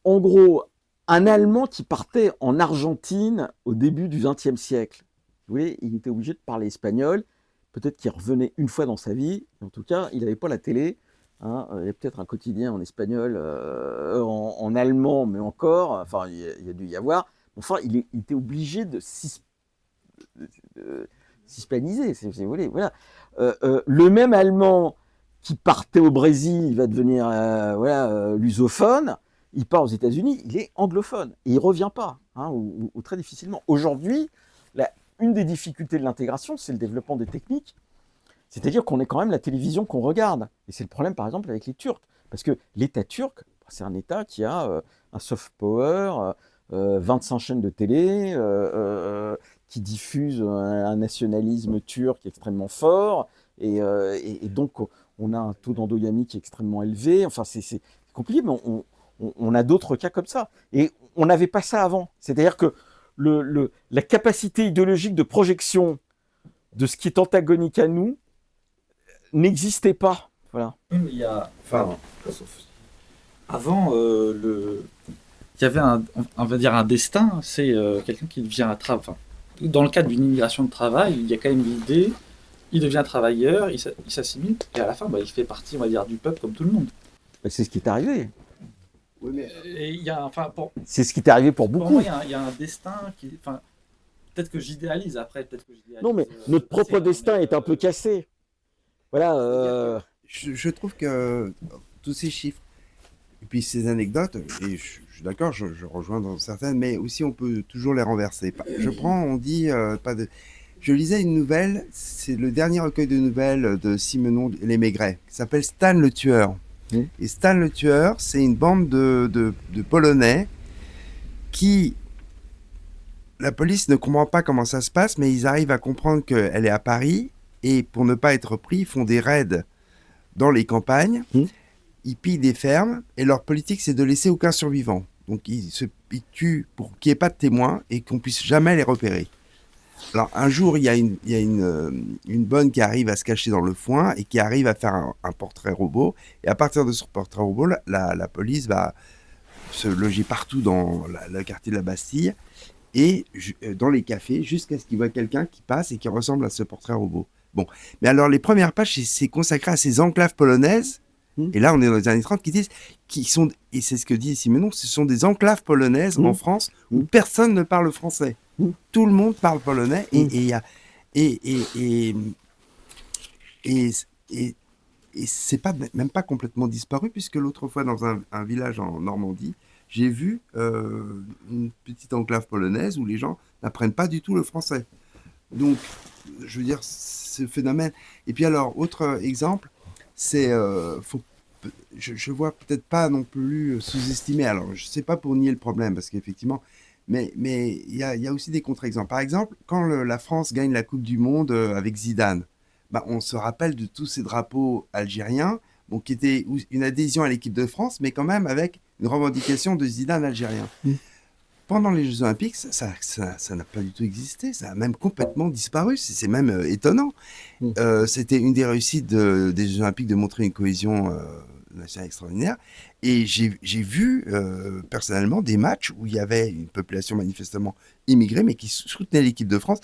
B: en gros, un Allemand qui partait en Argentine au début du XXe siècle, vous voyez, il était obligé de parler espagnol. Peut-être qu'il revenait une fois dans sa vie. En tout cas, il n'avait pas la télé. Hein, il y a peut-être un quotidien en espagnol, en allemand, mais encore. Enfin, il y a dû y avoir. Enfin, il était obligé de s'hispaniser, si vous voulez. Voilà. Le même Allemand qui partait au Brésil, il va devenir lusophone. il part aux États-Unis, il est anglophone et il revient pas, hein, ou très difficilement. Aujourd'hui, une des difficultés de l'intégration, c'est le développement des techniques. C'est-à-dire qu'on est quand même la télévision qu'on regarde. Et c'est le problème, par exemple, avec les Turcs. Parce que l'État turc, c'est un État qui a un soft power, 25 chaînes de télé, qui diffuse un nationalisme turc extrêmement fort. Et donc, on a un taux d'endogamie qui est extrêmement élevé. Enfin, c'est compliqué, mais on a d'autres cas comme ça. Et on n'avait pas ça avant. C'est-à-dire que la capacité idéologique de projection de ce qui est antagonique à nous n'existait pas. Voilà.
F: Il y a, avant, il y avait on va dire un destin, c'est quelqu'un qui devient dans le cadre d'une immigration de travail, il y a quand même l'idée, il devient travailleur, il s'assimile, et à la fin, il fait partie, on va dire, du peuple comme tout le monde.
B: C'est ce qui est arrivé.
F: Oui, mais il y a,
B: c'est ce qui est arrivé pour beaucoup.
F: Pour moi, il y a un destin qui, peut-être que j'idéalise après,
B: Non, mais notre propre destin est un peu cassé. Voilà.
D: Je trouve que tous ces chiffres, et puis ces anecdotes, et je suis d'accord, je rejoins dans certaines, mais aussi on peut toujours les renverser. On dit, je lisais une nouvelle, c'est le dernier recueil de nouvelles de Simenon Les Maigret, qui s'appelle Stan le Tueur. Et Stan le Tueur, c'est une bande de Polonais qui... La police ne comprend pas comment ça se passe, mais ils arrivent à comprendre qu'elle est à Paris, et pour ne pas être pris, ils font des raids dans les campagnes, ils pillent des fermes, et leur politique, c'est de laisser aucun survivant. Donc ils tuent pour qu'il n'y ait pas de témoins, et qu'on puisse jamais les repérer. Alors un jour, il y a une bonne qui arrive à se cacher dans le foin, et qui arrive à faire un portrait robot, et à partir de ce portrait robot, la police va se loger partout dans le quartier de la Bastille, et dans les cafés, jusqu'à ce qu'il voit quelqu'un qui passe et qui ressemble à ce portrait robot. Bon, mais alors les premières pages, c'est consacré à ces enclaves polonaises, et là on est dans les années 30, qui sont, et c'est ce que dit Simenon, ce sont des enclaves polonaises en France où personne ne parle français. Tout le monde parle polonais, et c'est même pas complètement disparu, puisque l'autre fois dans un village en Normandie, j'ai vu une petite enclave polonaise où les gens n'apprennent pas du tout le français. Donc, je veux dire, ce phénomène. Et puis alors, autre exemple, c'est, je vois peut-être pas non plus sous-estimer. Alors, je sais pas pour nier le problème, parce qu'effectivement, mais il y a aussi des contre-exemples. Par exemple, quand la France gagne la Coupe du Monde avec Zidane, on se rappelle de tous ces drapeaux algériens, qui étaient une adhésion à l'équipe de France, mais quand même avec une revendication de Zidane algérien. Pendant les Jeux Olympiques, ça n'a pas du tout existé, ça a même complètement disparu, c'est même étonnant. C'était une des réussites des Jeux Olympiques de montrer une cohésion nationale extraordinaire, et j'ai vu personnellement des matchs où il y avait une population manifestement immigrée, mais qui soutenait l'équipe de France,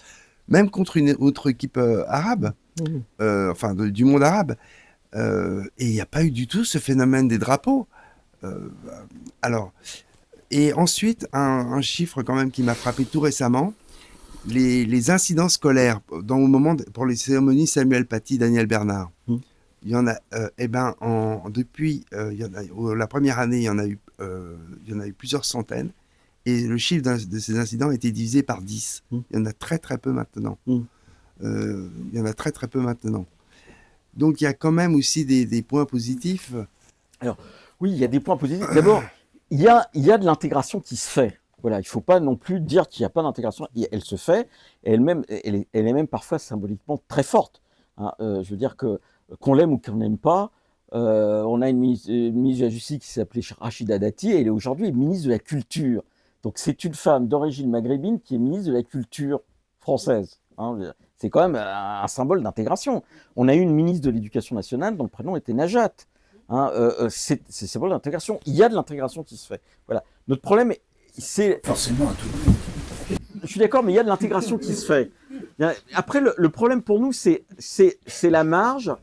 D: même contre une autre équipe arabe, du monde arabe. Et il n'y a pas eu du tout ce phénomène des drapeaux. Et ensuite, un chiffre quand même qui m'a frappé tout récemment, les incidents scolaires pour les cérémonies Samuel Paty, Daniel Bernard. Il y en a, depuis la première année, il y en a eu plusieurs centaines, et le chiffre de ces incidents a été divisé par 10. Il y en a très très peu maintenant. Donc il y a quand même aussi des points positifs.
B: Alors oui, il y a des points positifs. D'abord, il y a de l'intégration qui se fait. Voilà, il ne faut pas non plus dire qu'il n'y a pas d'intégration. Elle se fait, et elle est même parfois symboliquement très forte. Je veux dire qu'on l'aime ou qu'on n'aime pas, on a une ministre de la Justice qui s'appelait Rachida Dati, et elle est aujourd'hui ministre de la Culture. Donc c'est une femme d'origine maghrébine qui est ministre de la Culture française. C'est quand même un symbole d'intégration. On a eu une ministre de l'Éducation nationale dont le prénom était Najat. C'est un symbole d'intégration. Il y a de l'intégration qui se fait. Voilà. Notre problème, c'est...
G: Forcément, à tout le monde.
B: Je suis d'accord, mais il y a de l'intégration qui se fait. Après, le problème pour nous, c'est la marge.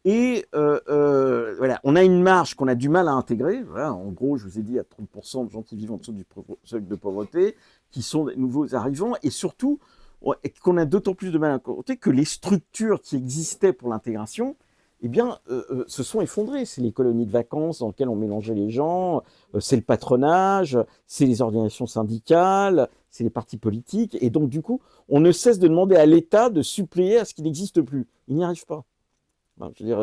B: Et voilà, on a une marge qu'on a du mal à intégrer. Voilà, en gros, je vous ai dit, il y a 30% de gens qui vivent en dessous du seuil de pauvreté, qui sont des nouveaux arrivants, et surtout, qu'on a d'autant plus de mal à compter que les structures qui existaient pour l'intégration eh bien, se sont effondrés. C'est les colonies de vacances dans lesquelles on mélangeait les gens, c'est le patronage, c'est les organisations syndicales, c'est les partis politiques. Et donc, du coup, on ne cesse de demander à l'État de suppléer à ce qui n'existe plus. Il n'y arrive pas. Enfin, je veux dire,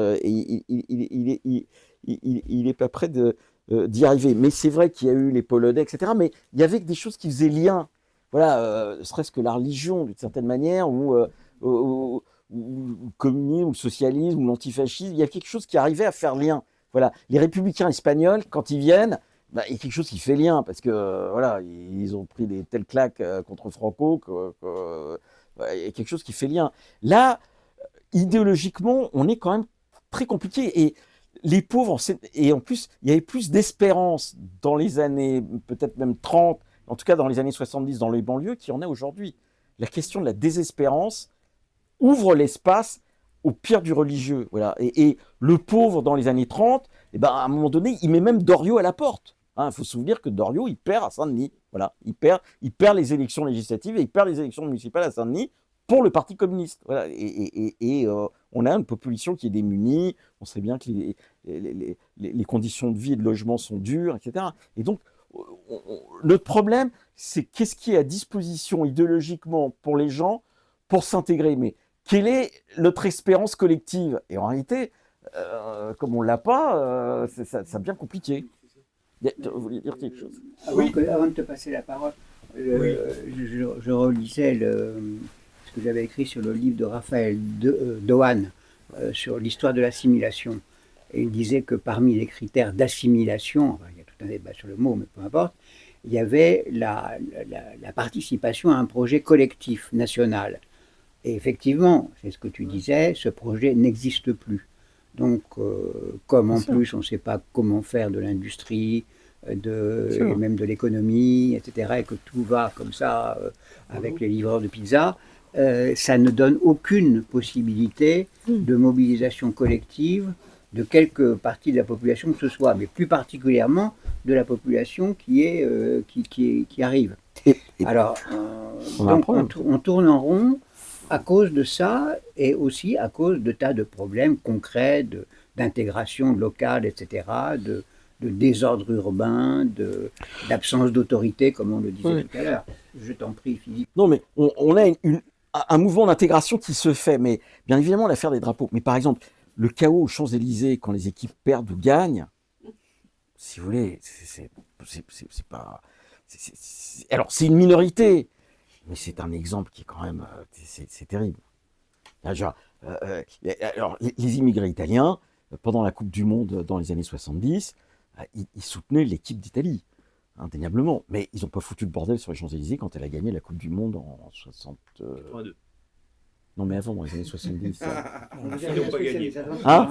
B: il est pas prêt d'y arriver. Mais c'est vrai qu'il y a eu les Polonais, etc. Mais il y avait des choses qui faisaient lien. Voilà, serait-ce que la religion, d'une certaine manière, ou le communisme, ou le socialisme, ou l'antifascisme, il y a quelque chose qui arrivait à faire lien. Voilà, les républicains espagnols, quand ils viennent, bah, il y a quelque chose qui fait lien, parce que voilà, ils ont pris des telles claques contre Franco, il y a quelque chose qui fait lien. Là, idéologiquement, on est quand même très compliqué. Et les pauvres, et en plus, il y avait plus d'espérance dans les années, peut-être même 30, en tout cas dans les années 70, dans les banlieues, qu'il y en a aujourd'hui. La question de la désespérance ouvre l'espace au pire du religieux. Voilà. Et le pauvre, dans les années 30, eh ben, à un moment donné, il met même Doriot à la porte. Il faut se souvenir que Doriot, il perd à Saint-Denis. Voilà. Il perd les élections législatives et il perd les élections municipales à Saint-Denis pour le Parti communiste. Voilà. Et on a une population qui est démunie. On sait bien que les conditions de vie et de logement sont dures, etc. Et donc, notre problème, c'est qu'est-ce qui est à disposition idéologiquement pour les gens pour s'intégrer. Mais quelle est notre espérance collective? Et en réalité, comme on ne l'a pas, ça devient compliqué. Vous vouliez dire quelque chose?
A: Avant de te passer la parole, je relisais ce que j'avais écrit sur le livre de Raphaël Dohan sur l'histoire de l'assimilation. Et il disait que parmi les critères d'assimilation, enfin, il y a tout un débat sur le mot, mais peu importe, il y avait la participation à un projet collectif national. Et effectivement, c'est ce que tu disais, ce projet n'existe plus. Donc, comme en plus on ne sait pas comment faire de l'industrie, et même de l'économie, etc., et que tout va comme ça avec les livreurs de pizza, ça ne donne aucune possibilité de mobilisation collective de quelque partie de la population que ce soit, mais plus particulièrement de la population qui arrive. Alors, on tourne en rond à cause de ça et aussi à cause de tas de problèmes concrets d'intégration locale, etc., de désordre urbain, d'absence d'autorité, comme on le disait tout à l'heure. Je t'en prie, Philippe.
B: Non, mais on a un mouvement d'intégration qui se fait, mais bien évidemment l'affaire des drapeaux. Mais par exemple, le chaos aux Champs-Élysées, quand les équipes perdent ou gagnent, si vous voulez, c'est pas... alors, c'est une minorité, mais c'est un exemple qui est quand même... c'est terrible. Alors, les immigrés italiens, pendant la Coupe du Monde dans les années 70, ils soutenaient l'équipe d'Italie, indéniablement. Mais ils n'ont pas foutu le bordel sur les Champs-Élysées quand elle a gagné la Coupe du Monde en
C: 82.
B: Non, mais avant, dans les années 70.
C: Ils n'ont pas gagné.
B: Hein?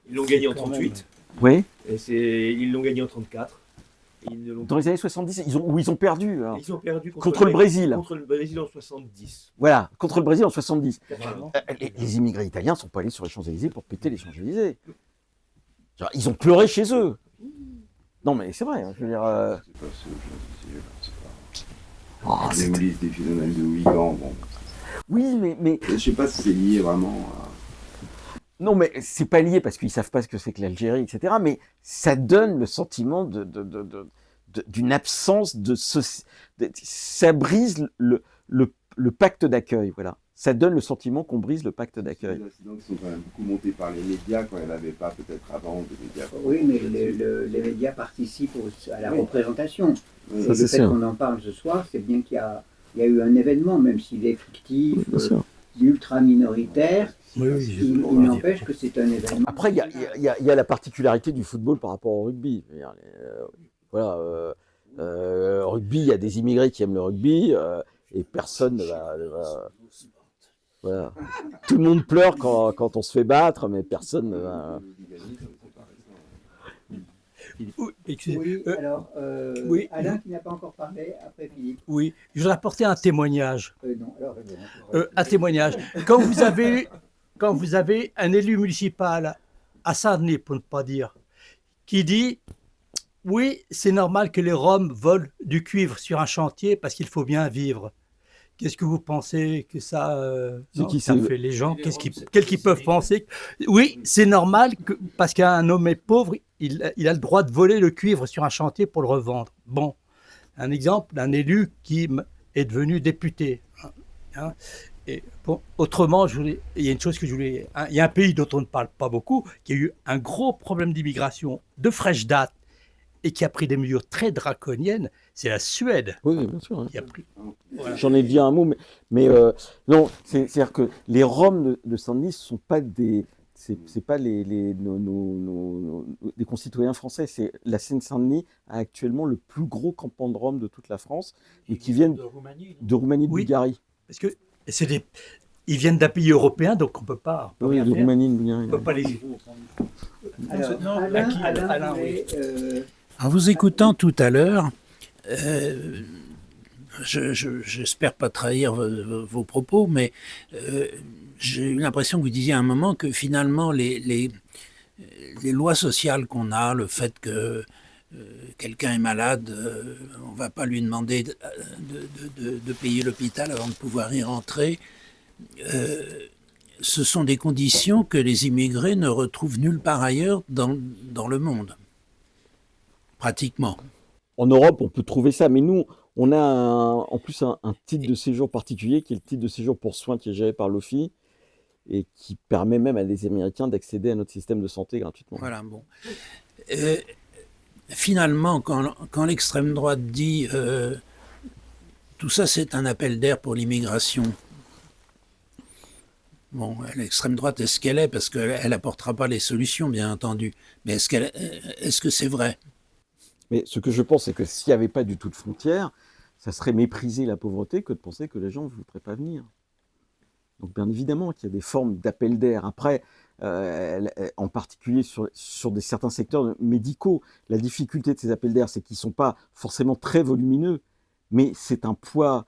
C: Ils l'ont gagné en 38.
B: Oui.
C: Et ils l'ont gagné en 34.
B: Dans les années 70, ils ont perdu. Alors.
C: Ils ont perdu
B: contre le Brésil.
C: Contre le Brésil en 70.
B: Voilà, contre le Brésil en 70. Les immigrés italiens ne sont pas allés sur les Champs-Élysées pour péter les Champs-Élysées. Genre, ils ont pleuré chez eux. Non, mais c'est vrai. Je veux dire.
H: C'est pas ce genre de sujet, des phénomènes de hooligans. Bon.
B: Oui, mais.
H: Je sais pas si c'est lié vraiment à...
B: Non, mais c'est pas lié parce qu'ils savent pas ce que c'est que l'Algérie, etc. Mais ça donne le sentiment d'une absence de... Ça brise le pacte d'accueil, voilà. Ça donne le sentiment qu'on brise le pacte d'accueil.
H: Les incidents qui sont quand même beaucoup montés par les médias quand il n'y en avait pas peut-être avant de médias.
A: Oui, mais les médias participent à la représentation.
B: Ça,
A: le fait qu'on en parle ce soir, c'est bien qu'il y a eu un événement, même s'il est fictif, ultra minoritaire. Il n'empêche que c'est un événement.
B: Après, il y a la particularité du football par rapport au rugby. Voilà, rugby, il y a des immigrés qui aiment le rugby et personne ne va. Voilà. Tout le monde pleure quand on se fait battre, mais personne ne va.
A: Oui, alors, Alain qui n'a pas encore parlé, après Philippe.
E: Oui, je voudrais apporter un témoignage.
A: Non, alors,
E: un témoignage. Quand vous avez un élu municipal à Saint-Denis, pour ne pas dire, qui dit « Oui, c'est normal que les Roms volent du cuivre sur un chantier parce qu'il faut bien vivre », Qu'est-ce que vous pensez que ça,
B: C'est qui,
E: ça
B: c'est-
E: fait les gens?
C: Les
E: Qu'est-ce
C: Roms,
E: qu'est-ce
C: c'est
E: qu'ils peuvent
C: des-
E: penser? Oui, c'est normal parce qu'un homme est pauvre, il a le droit de voler le cuivre sur un chantier pour le revendre. Bon, un exemple d'un élu qui est devenu député. Hein. Et bon, autrement, il y a une chose que je voulais. Hein, il y a un pays dont on ne parle pas beaucoup, qui a eu un gros problème d'immigration de fraîche date et qui a pris des mesures très draconiennes, c'est la Suède.
B: Oui, bien sûr. Hein.
E: Qui a pris, voilà.
B: J'en ai dit un mot, mais non, c'est-à-dire que les Roms de Saint-Denis ne sont pas c'est pas des concitoyens français. C'est la Seine-Saint-Denis a actuellement le plus gros campement de Roms de toute la France, et qui viennent
C: de Roumanie.
B: de Roumanie, de
E: Oui.
B: Bulgarie.
E: Parce que ils viennent d'un pays européen, donc on ne peut pas.
B: Oui,
E: rien
B: de
E: faire.
B: Roumanie, de
E: On
B: Bulgarie.
E: peut pas les. Alain, oui.
G: En vous écoutant tout à l'heure, j'espère pas trahir vos propos, mais j'ai eu l'impression que vous disiez à un moment que finalement les lois sociales qu'on a, le fait que quelqu'un est malade, on va pas lui demander de payer l'hôpital avant de pouvoir y rentrer. Ce sont des conditions que les immigrés ne retrouvent nulle part ailleurs dans le monde, pratiquement.
B: En Europe, on peut trouver ça, mais nous, on a en plus un titre de séjour particulier, qui est le titre de séjour pour soins, qui est géré par l'OFI, et qui permet même à des Américains d'accéder à notre système de santé gratuitement.
G: Voilà, bon. Finalement, quand l'extrême droite dit tout ça, c'est un appel d'air pour l'immigration. Bon, l'extrême droite est ce qu'elle est, parce qu'elle n'apportera pas les solutions, bien entendu. Mais est-ce que c'est vrai?
B: Mais ce que je pense, c'est que s'il n'y avait pas du tout de frontières, ça serait mépriser la pauvreté que de penser que les gens ne voudraient pas venir. Donc bien évidemment qu'il y a des formes d'appel d'air. Après, en particulier sur certains secteurs médicaux, la difficulté de ces appels d'air, c'est qu'ils ne sont pas forcément très volumineux, mais c'est un poids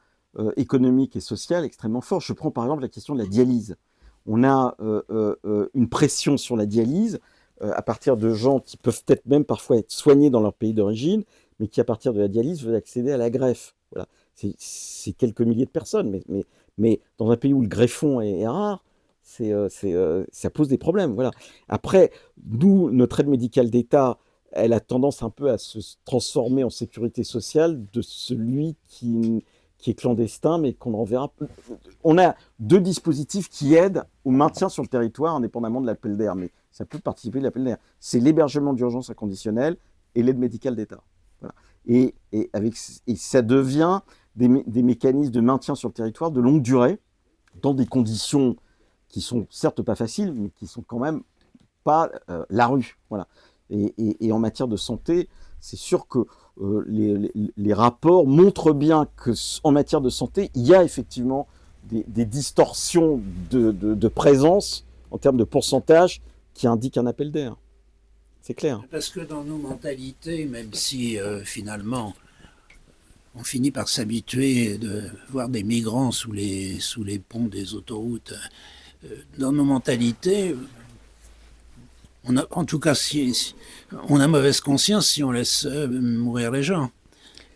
B: économique et social extrêmement fort. Je prends par exemple la question de la dialyse. On a une pression sur la dialyse à partir de gens qui peuvent peut-être même parfois être soignés dans leur pays d'origine, mais qui à partir de la dialyse veulent accéder à la greffe. Voilà. C'est quelques milliers de personnes, mais dans un pays où le greffon est rare, ça pose des problèmes. Voilà. Après, nous, notre aide médicale d'État, elle a tendance un peu à se transformer en sécurité sociale de celui qui est clandestin, mais qu'on enverra. On a deux dispositifs qui aident au maintien sur le territoire, indépendamment de l'appel d'air, mais ça peut participer de l'appel d'air. C'est l'hébergement d'urgence inconditionnel et l'aide médicale d'État. Voilà. Et ça devient des mécanismes de maintien sur le territoire de longue durée, dans des conditions qui sont certes pas faciles, mais qui sont quand même pas la rue. Voilà. Et en matière de santé, c'est sûr que les rapports montrent bien qu'en matière de santé, il y a effectivement des distorsions de présence en termes de pourcentage qui indiquent un appel d'air. C'est clair.
G: Parce que dans nos mentalités, même si finalement on finit par s'habituer de voir des migrants sous les ponts des autoroutes, dans nos mentalités, en tout cas, on a mauvaise conscience si on laisse mourir les gens.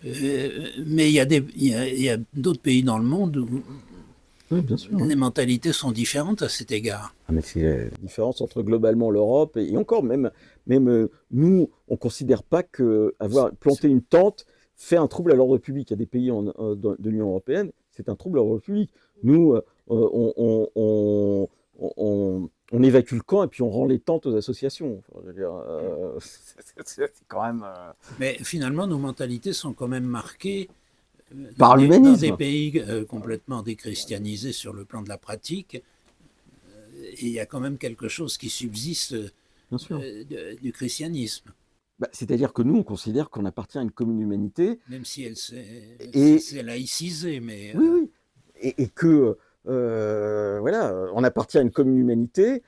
G: Mais il y a d'autres pays dans le monde où
B: oui, bien sûr.
G: Les mentalités sont différentes à cet égard.
B: Ah, mais c'est la différence entre globalement l'Europe et encore même nous, on ne considère pas qu'avoir planté une tente fait un trouble à l'ordre public. Il y a des pays de l'Union européenne, c'est un trouble à l'ordre public. Nous, on évacue le camp et puis on rend les tentes aux associations. Enfin, je veux dire, c'est quand même...
G: Mais finalement, nos mentalités sont quand même marquées
B: par l'humanisme.
G: Dans des pays complètement déchristianisés sur le plan de la pratique, il y a quand même quelque chose qui subsiste du christianisme.
B: Bah, c'est-à-dire que nous, on considère qu'on appartient à une commune humanité.
G: Même si elle s'est laïcisée. Mais,
B: oui. Et que, voilà, on appartient à une commune humanité.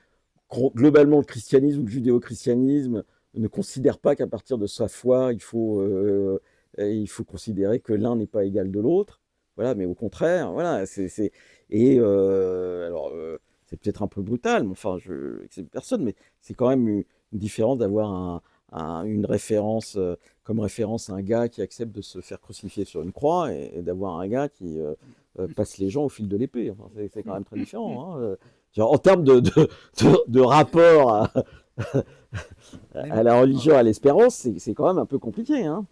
B: Globalement, le christianisme ou le judéo-christianisme ne considère pas qu'à partir de sa foi, il faut considérer que l'un n'est pas égal de l'autre. Voilà, mais au contraire, voilà. C'est peut-être un peu brutal, mais enfin, je n'accepte personne, mais c'est quand même une différence d'avoir une référence, comme référence à un gars qui accepte de se faire crucifier sur une croix et d'avoir un gars qui passent les gens au fil de l'épée. Enfin, c'est quand même très différent. Hein. En termes de rapport à la religion, à l'espérance, c'est quand même un peu compliqué. Hein.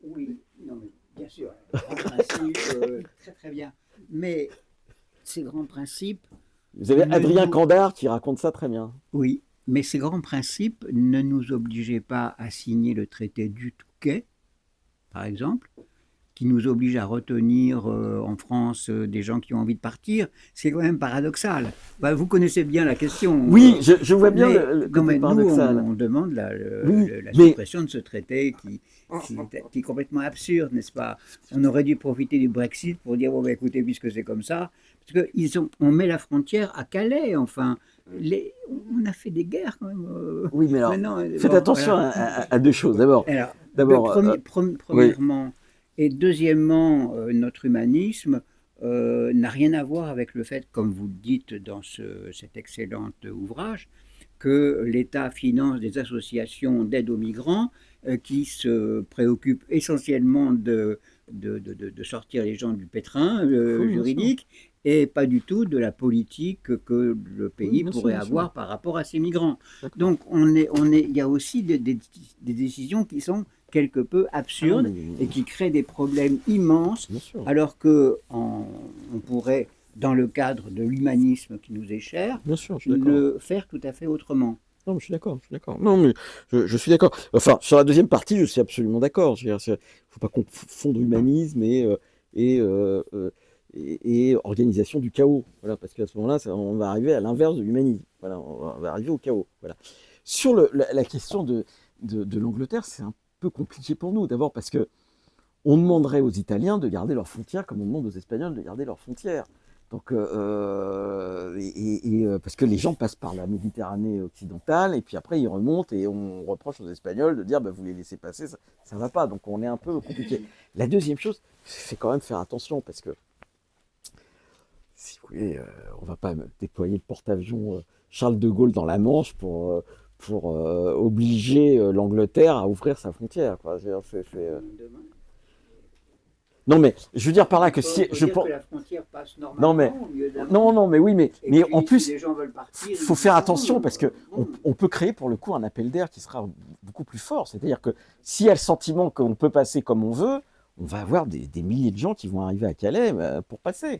A: Oui, non, mais bien sûr, grand principe, très très bien. Mais ces grands principes.
B: Vous avez Adrien Candard qui raconte ça très bien.
A: Oui, mais ces grands principes ne nous obligeaient pas à signer le traité du Touquet, par exemple, qui nous oblige à retenir en France des gens qui ont envie de partir. C'est quand même paradoxal. Bah, vous connaissez bien la question.
B: Oui, je vois bien le
A: côté
B: paradoxal.
A: Nous, on demande la
B: mais...
A: suppression de ce traité qui est complètement absurde, n'est-ce pas? On aurait dû profiter du Brexit pour dire, bon, bah, écoutez, puisque c'est comme ça, parce qu'on met la frontière à Calais, enfin. On a fait des guerres quand même.
B: Oui, mais alors, faites attention à deux choses. D'abord,
A: premièrement, oui. Et deuxièmement, notre humanisme n'a rien à voir avec le fait, comme vous le dites dans cet excellent ouvrage, que l'État finance des associations d'aide aux migrants qui se préoccupent essentiellement de sortir les gens du pétrin juridique et pas du tout de la politique que le pays pourrait avoir par rapport à ces migrants. Donc il y a aussi des décisions qui sont quelque peu absurdes et qui créent des problèmes immenses, alors qu'on pourrait, dans le cadre de l'humanisme qui nous est cher, le faire tout à fait autrement.
B: Non, mais je suis d'accord. Non, mais je suis d'accord. Enfin, sur la deuxième partie, je suis absolument d'accord. Il ne faut pas confondre humanisme et organisation du chaos. Voilà, parce qu'à ce moment-là, on va arriver à l'inverse de l'humanisme. Voilà, on va arriver au chaos. Voilà. Sur la question de l'Angleterre, c'est un peu compliqué pour nous. D'abord parce que on demanderait aux Italiens de garder leurs frontières comme on demande aux Espagnols de garder leurs frontières. Donc, parce que les gens passent par la Méditerranée occidentale et puis après ils remontent et on reproche aux Espagnols de dire bah, vous les laissez passer, ça ne va pas. Donc on est un peu compliqué. La deuxième chose, c'est quand même faire attention parce que si vous voulez, on ne va pas déployer le porte-avions Charles de Gaulle dans la Manche pour obliger l'Angleterre à ouvrir sa frontière. Quoi. Non mais je veux dire par là que si
A: que la frontière passe normalement
B: mais en plus
A: si les gens veulent partir,
B: faut faire attention parce que on peut créer pour le coup un appel d'air qui sera beaucoup plus fort. C'est-à-dire que s'il y a le sentiment qu'on peut passer comme on veut, on va avoir des milliers de gens qui vont arriver à Calais pour passer.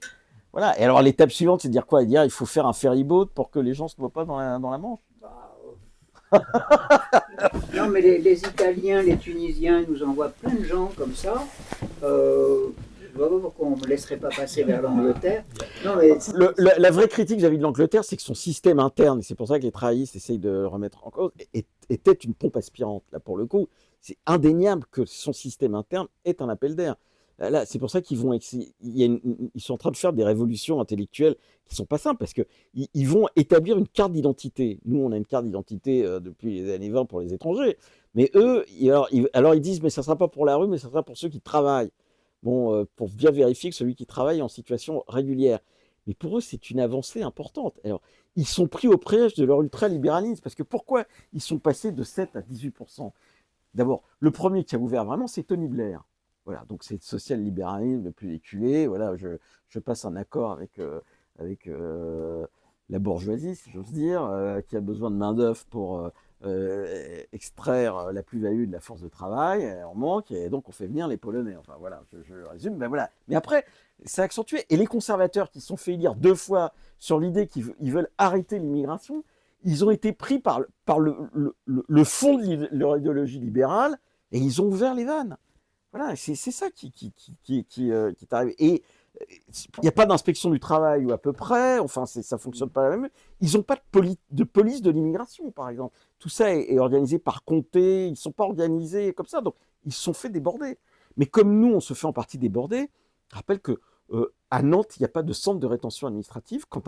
B: Voilà. Et alors l'étape suivante, c'est de dire quoi? Dire il faut faire un ferryboat pour que les gens se noient pas dans la Manche.
A: Non, mais les Italiens, les Tunisiens nous envoient plein de gens comme ça. Je ne vois pas pourquoi on ne me laisserait pas passer vers l'Angleterre. Non, mais
B: la vraie critique vis-à-vis de l'Angleterre, c'est que son système interne, et c'est pour ça que les travaillistes essayent de le remettre en cause, était une pompe aspirante. Là, pour le coup, c'est indéniable que son système interne est un appel d'air. Là, c'est pour ça qu'ils sont en train de faire des révolutions intellectuelles qui ne sont pas simples, parce qu'ils vont établir une carte d'identité. Nous, on a une carte d'identité depuis les années 20 pour les étrangers, mais eux, alors ils disent, mais ça ne sera pas pour la rue, mais ça sera pour ceux qui travaillent. Bon, pour bien vérifier que celui qui travaille est en situation régulière. Mais pour eux, c'est une avancée importante. Alors, ils sont pris au piège de leur ultralibéralisme, parce que pourquoi ils sont passés de 7 à 18%? D'abord, le premier qui a ouvert vraiment, c'est Tony Blair. Voilà, donc c'est le social-libéralisme le plus éculé. Voilà, je passe un accord avec la bourgeoisie, si j'ose dire, qui a besoin de main-d'œuvre pour extraire la plus-value de la force de travail. On manque, et donc on fait venir les Polonais. Enfin voilà, je résume. Ben voilà. Mais après, c'est accentué. Et les conservateurs qui se sont fait élire 2 fois sur l'idée qu'ils veulent arrêter l'immigration, ils ont été pris par le fond de leur idéologie libérale et ils ont ouvert les vannes. Voilà, c'est ça qui est arrivé. Et il n'y a pas d'inspection du travail ou à peu près, enfin ça ne fonctionne pas la même. Ils n'ont pas de police de l'immigration, par exemple. Tout ça est organisé par comté, ils ne sont pas organisés comme ça, donc ils se sont fait déborder. Mais comme nous, on se fait en partie déborder, je rappelle qu'à Nantes, il n'y a pas de centre de rétention administrative. Quand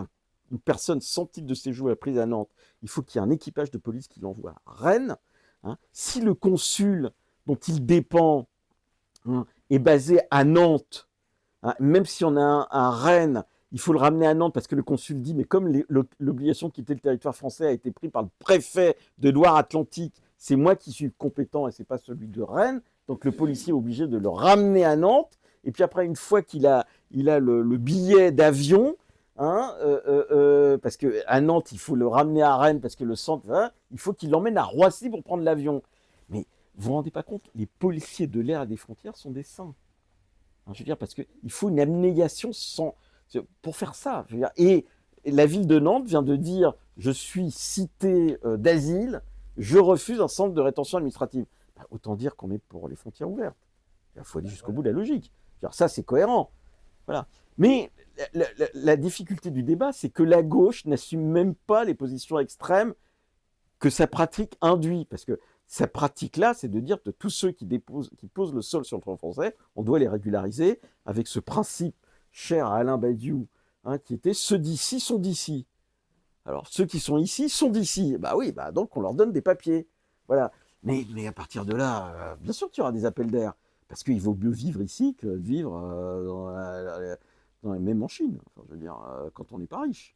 B: une personne sans titre de séjour est prise à Nantes, il faut qu'il y ait un équipage de police qui l'envoie à Rennes. Hein. Si le consul dont il dépend est basé à Nantes, hein, même si on a un à Rennes, il faut le ramener à Nantes parce que le consul dit, mais comme l'obligation de quitter le territoire français a été prise par le préfet de Loire-Atlantique, c'est moi qui suis compétent et c'est pas celui de Rennes, donc le policier est obligé de le ramener à Nantes, et puis après, une fois qu'il a le billet d'avion, hein, parce qu'à Nantes, il faut le ramener à Rennes, parce que le centre, hein, il faut qu'il l'emmène à Roissy pour prendre l'avion. Mais vous vous rendez pas compte, les policiers de l'air et des frontières sont des saints. Hein, je veux dire, parce qu'il faut une abnégation pour faire ça. Je veux dire. Et la ville de Nantes vient de dire, je suis cité d'asile, je refuse un centre de rétention administrative. Bah, autant dire qu'on est pour les frontières ouvertes. Il faut aller jusqu'au bout de la logique. Je veux dire, ça, c'est cohérent. Voilà. Mais la difficulté du débat, c'est que la gauche n'assume même pas les positions extrêmes que sa pratique induit. Parce que sa pratique-là, c'est de dire que tous ceux qui posent le sol sur le sol français, on doit les régulariser avec ce principe cher à Alain Badiou, hein, qui était « ceux d'ici sont d'ici ». Alors, ceux qui sont ici sont d'ici. Bah oui, bah donc on leur donne des papiers. Voilà. Mais à partir de là, bien sûr qu'il y aura des appels d'air. Parce qu'il vaut mieux vivre ici que de vivre même en Chine. Enfin, je veux dire, quand on n'est pas riche.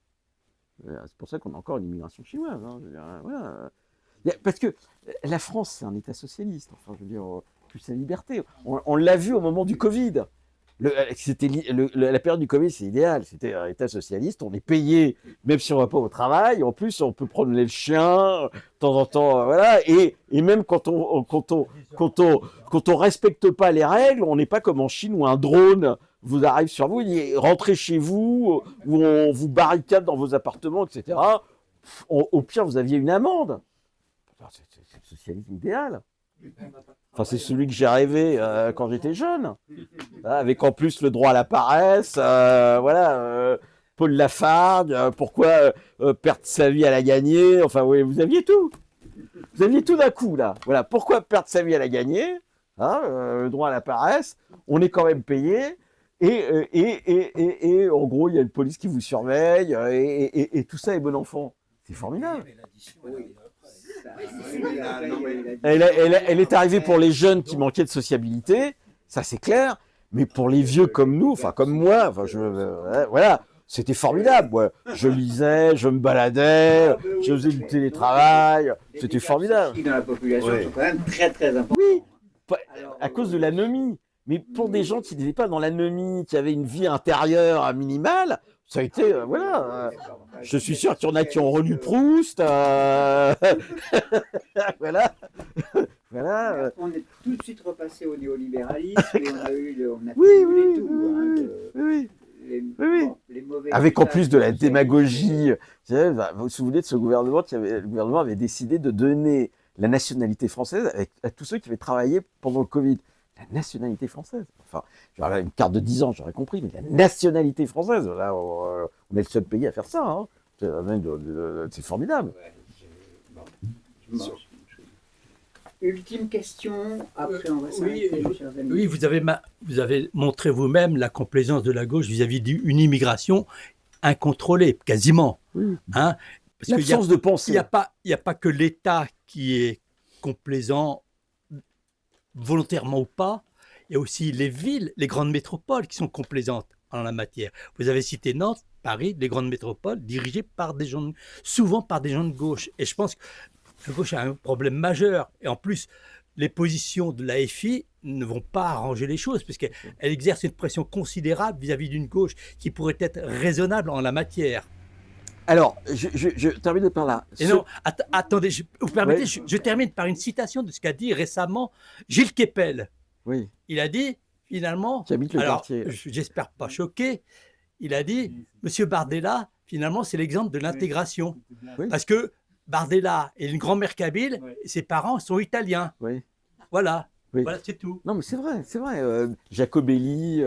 B: C'est pour ça qu'on a encore une immigration chinoise. Hein, je veux dire, voilà. Parce que la France, c'est un État socialiste. Enfin, je veux dire, plus la liberté. On l'a vu au moment du Covid. La période du Covid, c'est idéal. C'était un État socialiste. On est payé, même si on ne va pas au travail. En plus, on peut promener le chien de temps en temps. Voilà. Et même quand on respecte pas les règles, on n'est pas comme en Chine où un drone vous arrive sur vous, il dit rentrez chez vous, où on vous barricade dans vos appartements, etc. Au pire, vous aviez une amende. C'est le socialisme idéal. Enfin, c'est celui que j'ai rêvé quand j'étais jeune, avec en plus le droit à la paresse, voilà, Paul Lafargue, pourquoi perdre sa vie à la gagner, enfin, oui, vous aviez tout. Vous aviez tout d'un coup, là. Voilà, pourquoi perdre sa vie à la gagner, hein, le droit à la paresse, on est quand même payé, et en gros, il y a une police qui vous surveille, et tout ça est bon enfant. C'est formidable. Elle est arrivée pour les jeunes qui manquaient de sociabilité, ça c'est clair, mais pour les vieux comme nous, enfin comme moi, enfin, voilà, c'était formidable. Ouais. Je lisais, je me baladais, je faisais du télétravail, c'était formidable.
I: Les dans la population sont quand même très très importants.
B: Oui, à cause de l'anomie. Mais pour des gens qui n'étaient pas dans l'anomie, qui avaient une vie intérieure minimale, ça a été, voilà. Je suis sûr qu'il y en a qui ont relu Proust. Voilà. Voilà.
I: On est tout de suite repassé au néolibéralisme et on a
B: oui,
I: les mauvais.
B: Avec en plus de la démagogie. Vous vous souvenez de ce gouvernement le gouvernement avait décidé de donner la nationalité française à tous ceux qui avaient travaillé pendant le Covid. La nationalité française. Enfin, j'aurais une carte de 10 ans, j'aurais compris, mais la nationalité française, là, on est le seul pays à faire ça. Hein. C'est formidable.
I: Ultime question, après on va s'arrêter, chers amis.
E: Oui, vous avez montré vous-même la complaisance de la gauche vis-à-vis d'une immigration incontrôlée, quasiment.
B: Oui.
E: Hein, parce
B: l'absence de pensée.
E: Il n'y a pas que l'État qui est complaisant, volontairement ou pas, il y a aussi les villes, les grandes métropoles qui sont complaisantes en la matière. Vous avez cité Nantes, Paris, les grandes métropoles dirigées souvent par des gens de gauche. Et je pense que la gauche a un problème majeur. Et en plus, les positions de l'AFI ne vont pas arranger les choses, puisqu'elle exerce une pression considérable vis-à-vis d'une gauche qui pourrait être raisonnable en la matière.
B: Alors, je termine par là.
E: Et non, attendez, vous permettez, je termine par une citation de ce qu'a dit récemment Gilles Kepel.
B: Oui.
E: Il a dit, finalement,
B: qui habite le quartier.
E: J'espère pas choqué, il a dit, Monsieur Bardella, finalement, c'est l'exemple de l'intégration.
B: Oui.
E: Parce que Bardella est une grand-mère kabyle, et ses parents sont italiens.
B: Oui.
E: Voilà.
B: Oui.
E: Voilà, c'est tout.
B: Non, mais c'est vrai, c'est vrai. Jacobelli,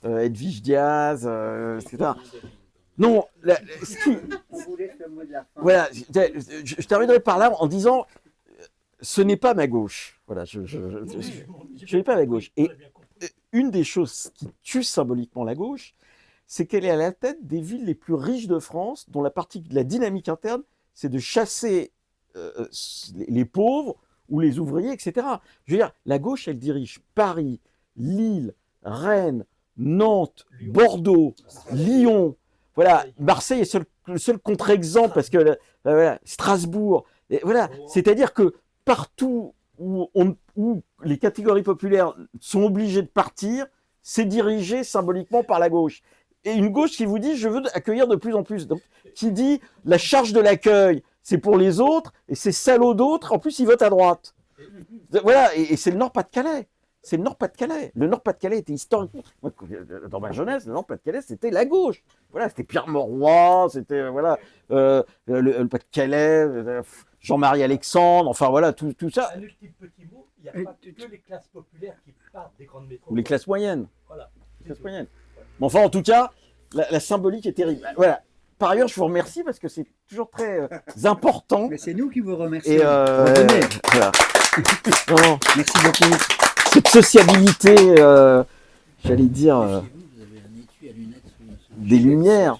B: Edwige Diaz, etc. Non,
I: On vous laisse le mot de la fin.
B: Voilà, je terminerai par là en disant, ce n'est pas ma gauche. Voilà, je n'ai pas ma gauche. Et une des choses qui tue symboliquement la gauche, c'est qu'elle est à la tête des villes les plus riches de France, dont la dynamique interne, c'est de chasser les pauvres ou les ouvriers, etc. Je veux dire, la gauche, elle dirige Paris, Lille, Rennes, Nantes, Bordeaux, Lyon. Voilà, Marseille est le seul contre-exemple parce que voilà, Strasbourg. Et voilà, c'est-à-dire que partout où les catégories populaires sont obligées de partir, c'est dirigé symboliquement par la gauche. Et une gauche qui vous dit, je veux accueillir de plus en plus. Donc, qui dit, la charge de l'accueil, c'est pour les autres, et ces salauds d'autres, en plus, ils votent à droite. Voilà, et c'est le Nord-Pas-de-Calais. C'est le Nord-Pas-de-Calais. Le Nord-Pas-de-Calais était historiquement... Moi, dans ma jeunesse, le Nord-Pas-de-Calais, c'était la gauche. Voilà, c'était Pierre Mauroy, c'était voilà, le Pas-de-Calais, Jean-Marie Alexandre, enfin voilà, tout ça.
E: Un ultime petit mot, il n'y a pas que les classes populaires qui partent des grandes métropoles.
B: Ou les classes moyennes.
E: Voilà.
B: Les classes moyennes. Mais enfin, en tout cas, la symbolique est terrible. Voilà. Par ailleurs, je vous remercie parce que c'est toujours très important.
A: Mais c'est nous qui vous remercions.
B: Et voilà. Non,
A: Merci beaucoup.
B: cette sociabilité, j'allais dire,
G: Chez vous, vous avez un étui à lunettes sous le
B: des lumières.